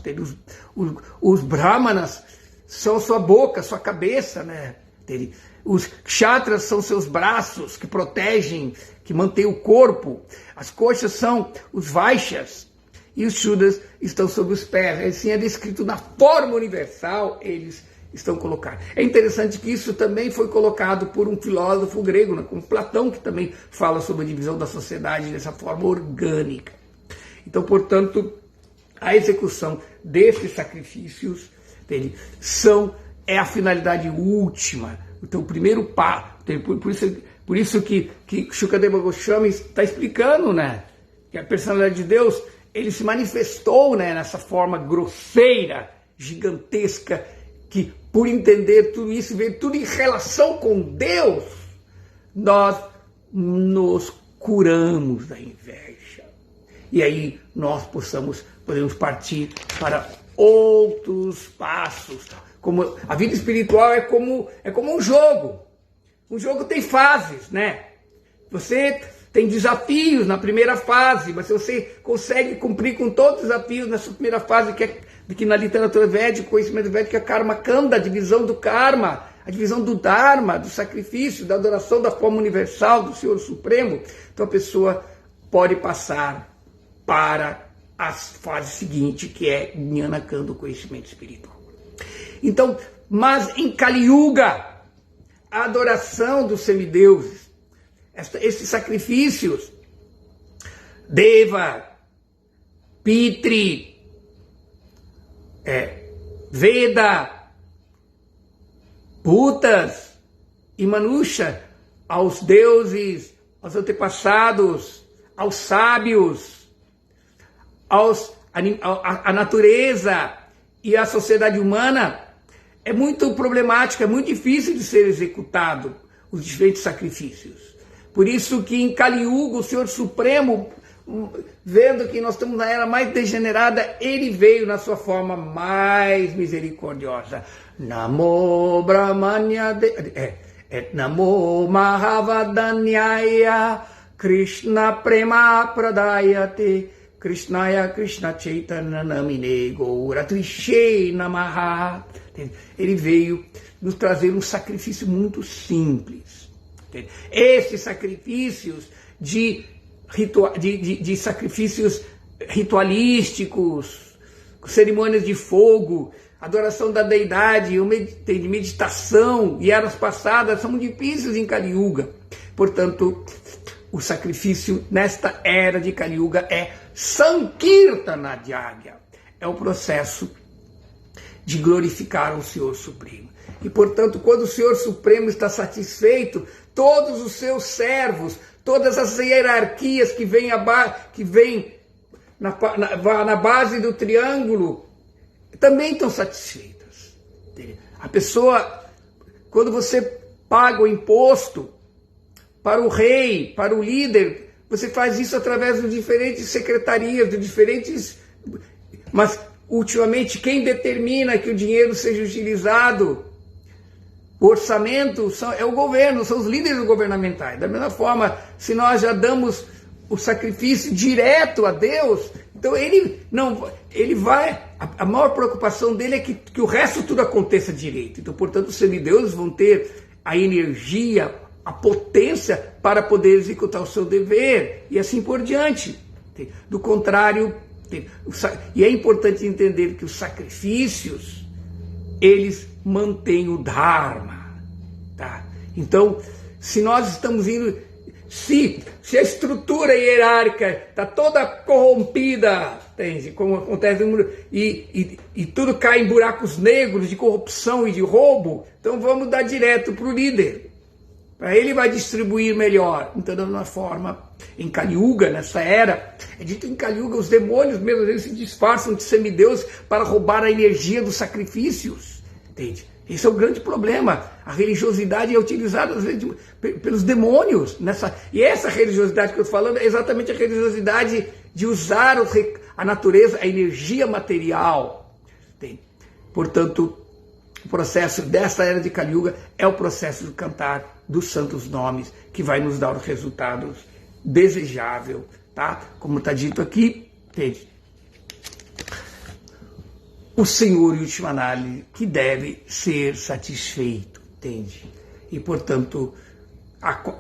Os brahmanas são sua boca, sua cabeça, né? entende? Os kshatras são seus braços que protegem, que mantêm o corpo. As coxas são os vaixas. E os shudras estão sobre os pés. Assim é descrito na forma universal, eles estão colocados. É interessante que isso também foi colocado por um filósofo grego, né, como Platão, que também fala sobre a divisão da sociedade dessa forma orgânica. Então, portanto, a execução desses sacrifícios é a finalidade última. Então, o primeiro passo. Por isso que Shukadeva Goswami está explicando, né, que a personalidade de Deus, ele se manifestou, né, nessa forma grosseira, gigantesca, que por entender tudo isso, ver tudo em relação com Deus, nós nos curamos da inveja. E aí nós podemos partir para outros passos. Como a vida espiritual é como um jogo. Um jogo tem fases, né? Você tem desafios na primeira fase, mas se você consegue cumprir com todos os desafios nessa primeira fase, que na literatura védica, conhecimento védico, é karma kanda, a divisão do karma, a divisão do dharma, do sacrifício, da adoração da forma universal do Senhor Supremo, então a pessoa pode passar para a fase seguinte, que é Jnana Kanda, o conhecimento espiritual. Então, mas em Kali Yuga, a adoração dos semideuses, esses sacrifícios, Deva, Pitri, Veda, Bhutas e Manusha, aos deuses, aos antepassados, aos sábios, à natureza e à sociedade humana, é muito problemático, é muito difícil de ser executado os diferentes sacrifícios. Por isso que em Kali Yuga, o Senhor Supremo, vendo que nós estamos na era mais degenerada, ele veio na sua forma mais misericordiosa. Namo Brahmanya Namo Mahavadanyaya Krishna Prema Pradayate Krishnaya Krishna Chaitanya Namine Gaura Trishei Namaha. Ele veio nos trazer um sacrifício muito simples. Esses sacrifícios de sacrifícios ritualísticos, cerimônias de fogo, adoração da deidade, de meditação e eras passadas são muito difíceis em Kali Yuga. Portanto, o sacrifício nesta era de Kali Yuga é Sankirtana Yagya. É o processo de glorificar o Senhor Supremo. E, portanto, quando o Senhor Supremo está satisfeito, todos os seus servos, todas as hierarquias que vêm na base do triângulo, também estão satisfeitas. A pessoa, quando você paga o imposto para o rei, para o líder, você faz isso através de diferentes secretarias, de diferentes... Mas, ultimamente, quem determina que o dinheiro seja utilizado, o orçamento, é o governo, são os líderes governamentais. Da mesma forma, se nós já damos o sacrifício direto a Deus, então ele vai... A maior preocupação dele é que o resto tudo aconteça direito. Então, portanto, os semideuses vão ter a energia, a potência para poder executar o seu dever, e assim por diante. Do contrário, e é importante entender que os sacrifícios, eles mantêm o Dharma. Tá? Então, se nós estamos indo... Se a estrutura hierárquica está toda corrompida, entende? Como acontece no mundo, e tudo cai em buracos negros de corrupção e de roubo, então vamos dar direto para o líder. Para ele vai distribuir melhor. Então, de uma forma, em Kali Yuga, nessa era, é dito em Kali Yuga, os demônios mesmo, eles se disfarçam de semideuses para roubar a energia dos sacrifícios. Entende? Esse é o grande problema. A religiosidade é utilizada, às vezes, pelos demônios. E essa religiosidade que eu estou falando é exatamente a religiosidade de usar a natureza, a energia material. Entende? Portanto, o processo dessa era de Kali Yuga é o processo de cantar dos santos nomes, que vai nos dar os resultados desejáveis, tá? Como está dito aqui, entende? O Senhor, em última análise, que deve ser satisfeito, entende? e, portanto,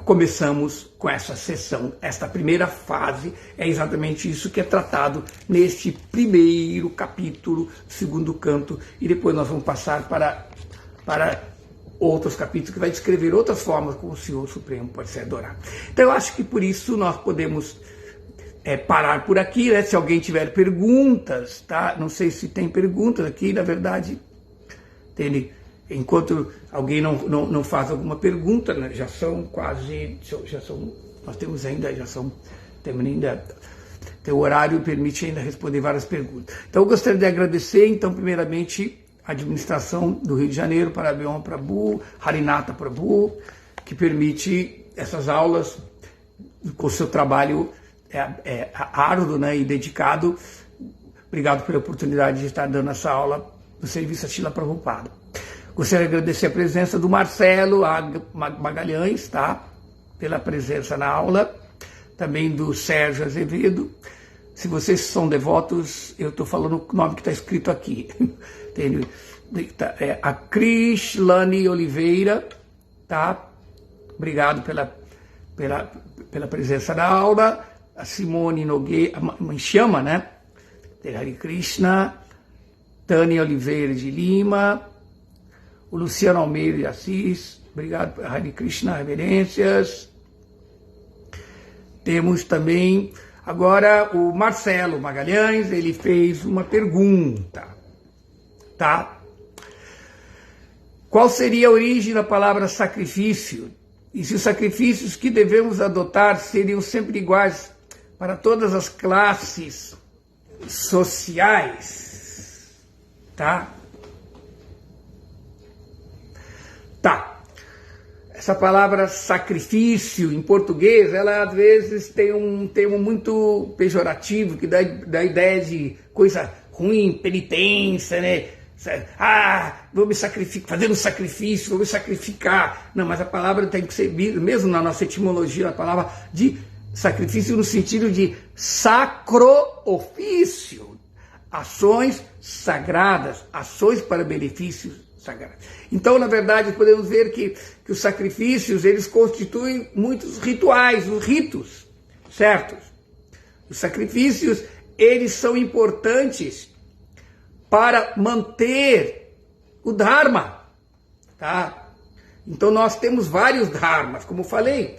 começamos com essa sessão. Esta primeira fase é exatamente isso que é tratado neste primeiro capítulo, segundo canto, e depois nós vamos passar para outros capítulos que vai descrever outras formas como o Senhor Supremo pode ser adorado. Então eu acho que por isso nós podemos parar por aqui, né? Se alguém tiver perguntas, tá? Não sei se tem perguntas aqui, na verdade, enquanto alguém não faz alguma pergunta, né? Já são quase, nós temos ainda, o horário permite ainda responder várias perguntas. Então eu gostaria de agradecer, então, primeiramente, a administração do Rio de Janeiro, Parabion Prabhu, Harinata Prabhu, que permite essas aulas com o seu trabalho árduo, né, e dedicado. Obrigado pela oportunidade de estar dando essa aula no serviço a Srila Prabhupada. Gostaria de agradecer a presença do Marcelo Magalhães, tá? Pela presença na aula, também do Sérgio Azevedo. Se vocês são devotos, eu estou falando o nome que está escrito aqui. A Krishlane Oliveira, tá? Obrigado pela presença na aula. A Simone Nogueira, me chama, né? Hare Krishna. Tânia Oliveira de Lima. O Luciano Almeida de Assis. Obrigado, Hare Krishna, reverências. Temos também agora o Marcelo Magalhães, ele fez uma pergunta, tá? Qual seria a origem da palavra sacrifício? E se os sacrifícios que devemos adotar seriam sempre iguais para todas as classes sociais? Tá? Tá. Essa palavra sacrifício, em português, ela às vezes tem um termo muito pejorativo, que dá ideia de coisa ruim, penitência, né? Vou me sacrificar, fazer um sacrifício, vou me sacrificar. Não, mas a palavra tem que ser, mesmo na nossa etimologia, a palavra de sacrifício no sentido de sacro-ofício, ações sagradas, ações para benefícios sagrados. Então, na verdade, podemos ver que os sacrifícios, eles constituem muitos rituais, os ritos, certo? Os sacrifícios, eles são importantes para manter o Dharma, tá? Então nós temos vários Dharmas, como eu falei,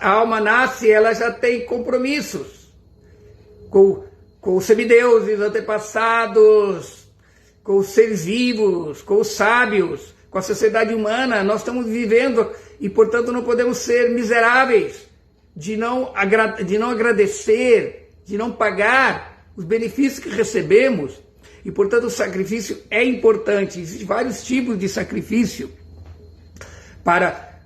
a alma nasce, ela já tem compromissos com os semideuses antepassados, com os seres vivos, com os sábios, com a sociedade humana. Nós estamos vivendo e, portanto, não podemos ser miseráveis de não agradecer, de não pagar os benefícios que recebemos. E, portanto, o sacrifício é importante. Existem vários tipos de sacrifício para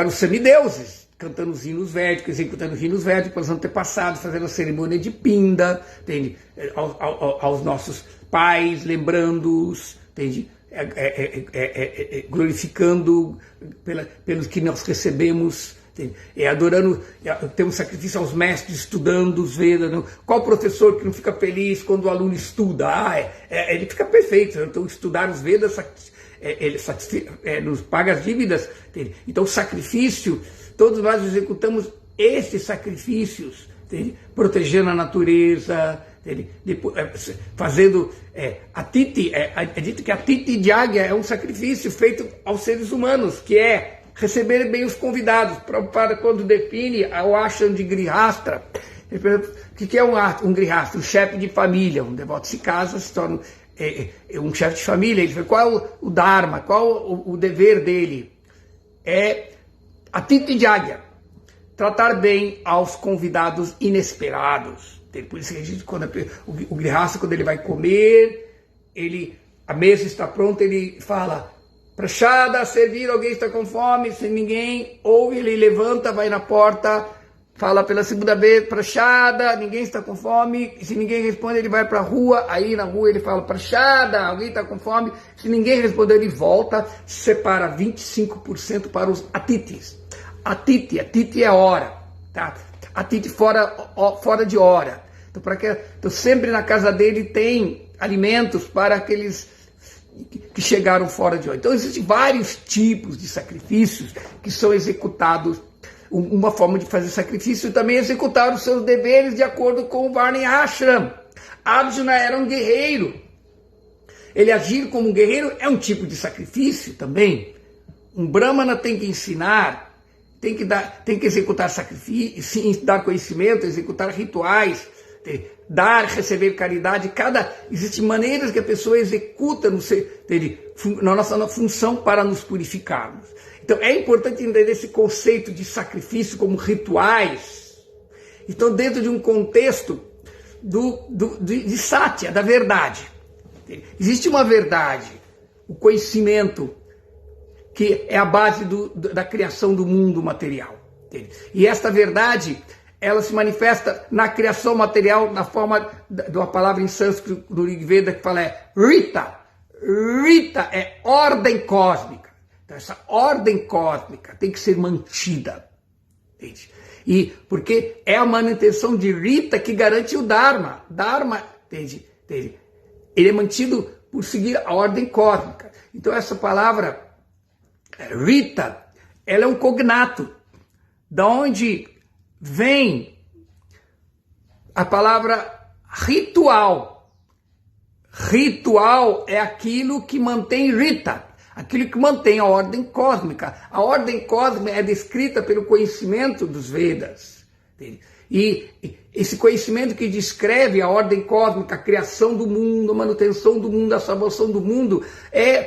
os semideuses, cantando os hinos védicos, executando os hinos védicos para os antepassados, fazendo a cerimônia de pinda, entende? Aos nossos pais, lembrando-os, entende? Glorificando pelos que nós recebemos, adorando, temos sacrifício aos mestres, estudando os Vedas. Não? Qual professor que não fica feliz quando o aluno estuda? Ele fica perfeito. Então, estudar os Vedas ele nos paga as dívidas dele. Então, o sacrifício, todos nós executamos esses sacrifícios, entende? Protegendo a natureza, fazendo Atiti, é dito que Atiti Yagya é um sacrifício feito aos seres humanos, que é receber bem os convidados. Para quando define o ashram de Grihastra, o que é um Grihastra? Um chefe de família. Um devoto se casa, se torna um chefe de família. Ele fala, qual é o Dharma, qual o dever dele? É Atiti Yagya, tratar bem aos convidados inesperados. Por isso que a gente, quando o Grihasta, quando ele vai comer, a mesa está pronta, ele fala, Prashada, servir, alguém está com fome, se ninguém, ou ele levanta, vai na porta, fala pela segunda vez, Prashada, ninguém está com fome, se ninguém responde, ele vai para a rua, aí na rua ele fala, Prashada, alguém está com fome, se ninguém responder, ele volta, separa 25% para os atitis. Atiti é hora, tá? Atiti fora de hora. Então sempre na casa dele tem alimentos para aqueles que chegaram fora de ordem. Então existem vários tipos de sacrifícios que são executados. Uma forma de fazer sacrifício também é executar os seus deveres de acordo com o Varney Ashram. Arjuna era um guerreiro. Ele agir como um guerreiro é um tipo de sacrifício também. Um Brahmana tem que ensinar, tem que executar sacrifício, dar conhecimento, executar rituais, dar, receber caridade. Existem maneiras que a pessoa executa na nossa função para nos purificarmos. Então é importante entender esse conceito de sacrifício como rituais. Então dentro de um contexto de Satya, da verdade. Existe uma verdade, o conhecimento, que é a base da criação do mundo material. E esta verdade, ela se manifesta na criação material na forma de uma palavra em sânscrito do Rig Veda que fala Rita. Rita é ordem cósmica. Então essa ordem cósmica tem que ser mantida. Entende? E porque é a manutenção de Rita que garante o Dharma. Dharma, entende? Ele é mantido por seguir a ordem cósmica. Então essa palavra Rita, ela é um cognato, da onde vem a palavra ritual. Ritual é aquilo que mantém Rita, aquilo que mantém a ordem cósmica. A ordem cósmica é descrita pelo conhecimento dos Vedas. E esse conhecimento que descreve a ordem cósmica, a criação do mundo, a manutenção do mundo, a salvação do mundo,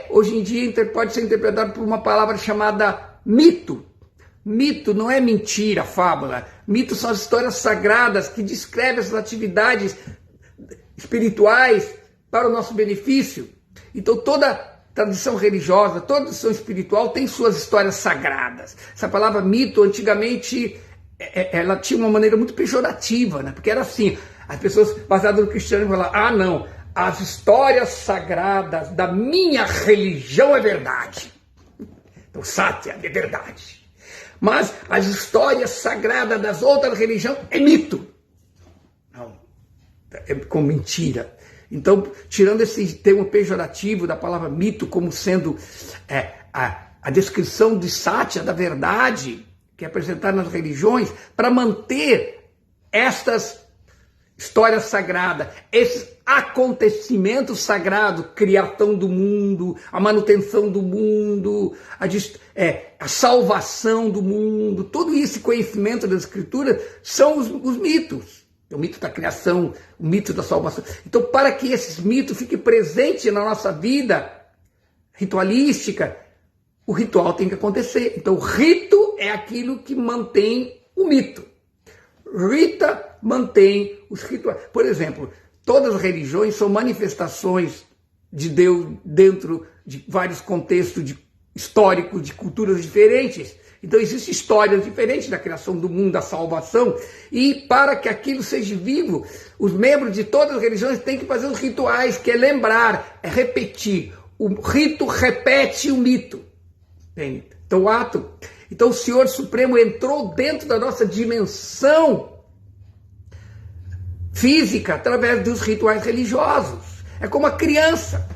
hoje em dia pode ser interpretado por uma palavra chamada mito. Mito não é mentira, fábula. Mito são as histórias sagradas que descrevem essas atividades espirituais para o nosso benefício. Então toda tradição religiosa, toda tradição espiritual tem suas histórias sagradas. Essa palavra mito, antigamente, ela tinha uma maneira muito pejorativa, né? Porque era assim, as pessoas baseadas no cristianismo falavam, não, as histórias sagradas da minha religião é verdade. Então, Satya é verdade. Mas as histórias sagradas das outras religiões é mito. Não, é com mentira. Então, tirando esse termo pejorativo da palavra mito como sendo a descrição de Satya, da verdade, que é apresentada nas religiões, para manter estas histórias sagradas, esses acontecimentos sagrados, criação do mundo, a manutenção do mundo, a salvação do mundo, todo esse conhecimento das escrituras são os mitos. O mito da criação, o mito da salvação. Então, para que esses mitos fiquem presentes na nossa vida ritualística, o ritual tem que acontecer. Então, o rito é aquilo que mantém o mito. Rita mantém os rituais. Por exemplo, todas as religiões são manifestações de Deus dentro de vários contextos históricos, de culturas diferentes. Então existem histórias diferentes da criação do mundo, da salvação, e para que aquilo seja vivo, os membros de todas as religiões têm que fazer os rituais, que é lembrar, é repetir. O rito repete o mito. Então o ato. Então o Senhor Supremo entrou dentro da nossa dimensão física através dos rituais religiosos. É como a criança.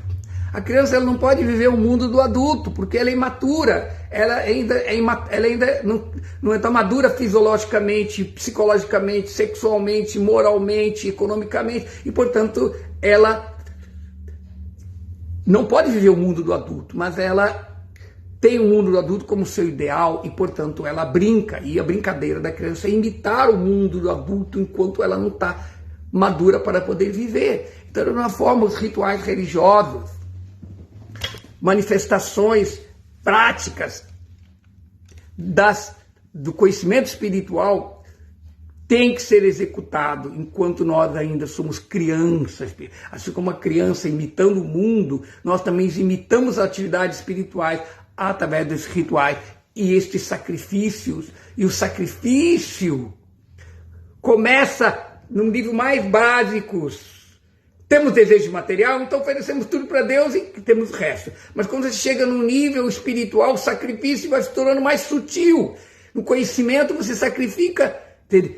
A criança ela não pode viver o mundo do adulto, porque ela é imatura, ela ainda não está madura fisiologicamente, psicologicamente, sexualmente, moralmente, economicamente, e portanto ela não pode viver o mundo do adulto, mas ela tem o mundo do adulto como seu ideal e portanto ela brinca, e a brincadeira da criança é imitar o mundo do adulto enquanto ela não está madura para poder viver. Então, de uma forma, os rituais religiosos, manifestações práticas do conhecimento espiritual tem que ser executado enquanto nós ainda somos crianças. Assim como a criança imitando o mundo, nós também imitamos atividades espirituais através dos rituais e estes sacrifícios. E o sacrifício começa num nível mais básicos. Temos desejo material, então oferecemos tudo para Deus e temos o resto. Mas quando você chega num nível espiritual, o sacrifício vai se tornando mais sutil. No conhecimento você sacrifica,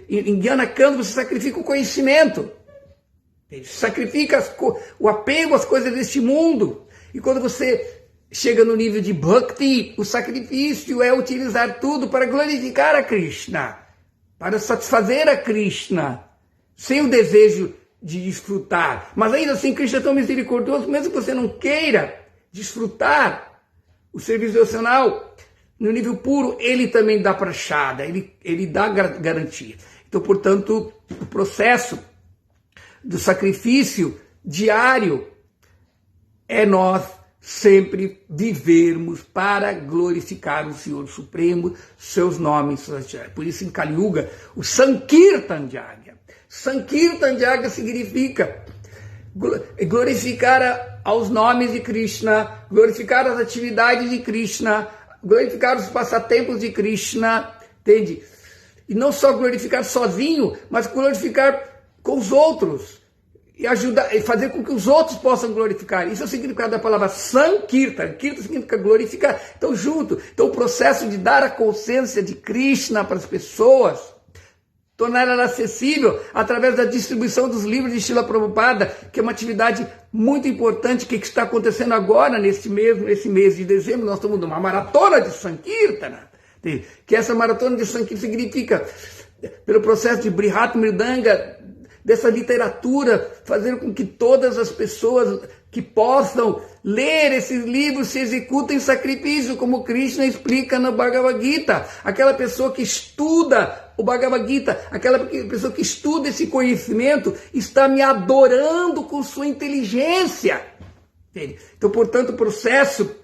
em Gyanakanda você sacrifica o conhecimento. Você sacrifica o apego às coisas deste mundo. E quando você chega no nível de Bhakti, o sacrifício é utilizar tudo para glorificar a Krishna, para satisfazer a Krishna, sem o desejo de desfrutar. Mas ainda assim, Krishna é tão misericordioso, mesmo que você não queira desfrutar o serviço devocional no nível puro, ele também dá prachada, ele dá garantia. Então, portanto, o processo do sacrifício diário é nós sempre vivermos para glorificar o Senhor Supremo, seus nomes, suas atividades. Por isso, em Kali Yuga, o Sankirtan Yagya. Sankirtan Yagya significa glorificar aos nomes de Krishna, glorificar as atividades de Krishna, glorificar os passatempos de Krishna, entende? E não só glorificar sozinho, mas glorificar com os outros. E ajudar, e fazer com que os outros possam glorificar. Isso é o significado da palavra Sankirtan. Kirtan significa glorificar. Então, junto. Então, o processo de dar a consciência de Krishna para as pessoas, tornar ela acessível através da distribuição dos livros de Srila Prabhupada, que é uma atividade muito importante que está acontecendo agora, nesse mês de dezembro. Nós estamos numa maratona de Sankirtana. Que essa maratona de Sankirtana significa, pelo processo de Brihat Mridanga, dessa literatura, fazer com que todas as pessoas que possam ler esses livros se executem sacrifício, como Krishna explica no Bhagavad Gita. Aquela pessoa que estuda o Bhagavad Gita, aquela pessoa que estuda esse conhecimento, está me adorando com sua inteligência. Então, portanto, o processo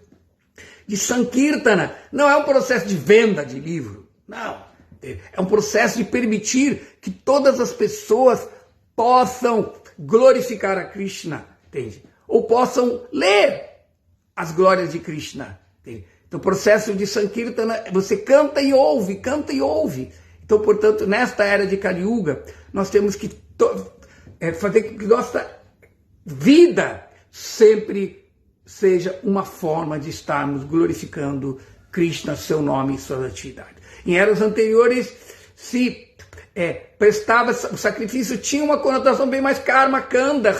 de Sankirtana não é um processo de venda de livro, não. É um processo de permitir que todas as pessoas possam glorificar a Krishna, entende? Ou possam ler as glórias de Krishna, entende? Então, o processo de Sankirtana, você canta e ouve, canta e ouve. Então, portanto, nesta era de Kali Yuga, nós temos que fazer com que nossa vida sempre seja uma forma de estarmos glorificando Krishna, seu nome e suas atividades. Em eras anteriores, se prestava o sacrifício, tinha uma conotação bem mais karma, kanda,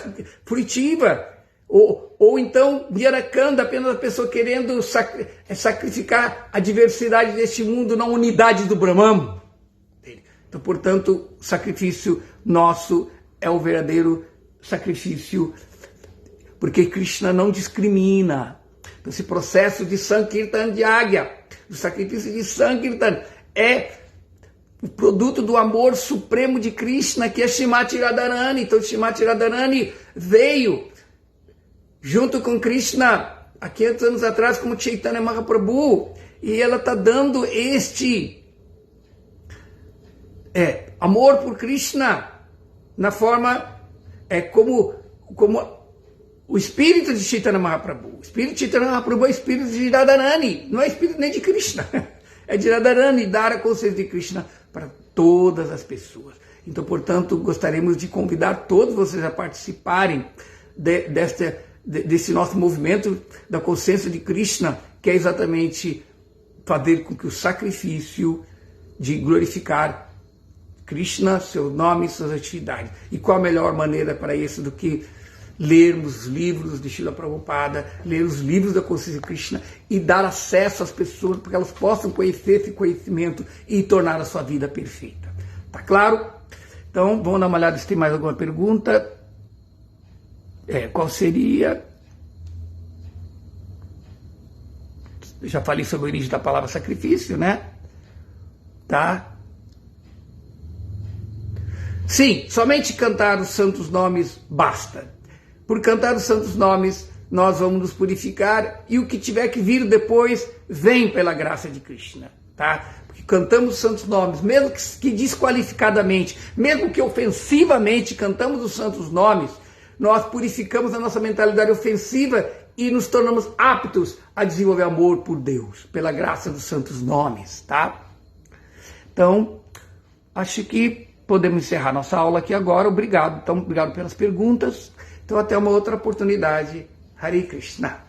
fruitiva, ou então Vyarakanda, apenas a pessoa querendo sacrificar a diversidade deste mundo na unidade do Brahman. Então, portanto, o sacrifício nosso é o verdadeiro sacrifício, porque Krishna não discrimina. Então, esse processo de Sankirtan Yagya, o sacrifício de Sankirtan, é o produto do amor supremo de Krishna, que é Shrimati Radharani. Então, Shrimati Radharani veio junto com Krishna há 500 anos atrás como Chaitanya Mahaprabhu, e ela está dando este amor por Krishna na forma como o espírito de Chaitanya Mahaprabhu. O espírito de Chaitanya Mahaprabhu é o espírito de Radharani, não é espírito nem de Krishna. É de Radharani, dar a consciência de Krishna para todas as pessoas. Então, portanto, gostaríamos de convidar todos vocês a participarem desse nosso movimento da consciência de Krishna, que é exatamente fazer com que o sacrifício de glorificar Krishna, seu nome e suas atividades. E qual a melhor maneira para isso do que lermos os livros de Srila Prabhupada, ler os livros da consciência de Krishna e dar acesso às pessoas para que elas possam conhecer esse conhecimento e tornar a sua vida perfeita. Tá claro? Então, vamos dar uma olhada se tem mais alguma pergunta. Qual seria? Eu já falei sobre a origem da palavra sacrifício, né? Tá? Sim, somente cantar os santos nomes basta. Por cantar os santos nomes, nós vamos nos purificar, e o que tiver que vir depois, vem pela graça de Krishna, tá? Porque cantamos os santos nomes, mesmo que desqualificadamente, mesmo que ofensivamente cantamos os santos nomes, nós purificamos a nossa mentalidade ofensiva e nos tornamos aptos a desenvolver amor por Deus, pela graça dos santos nomes, tá? Então, acho que podemos encerrar nossa aula aqui agora. Obrigado. Então, obrigado pelas perguntas. Então, até uma outra oportunidade. Hare Krishna.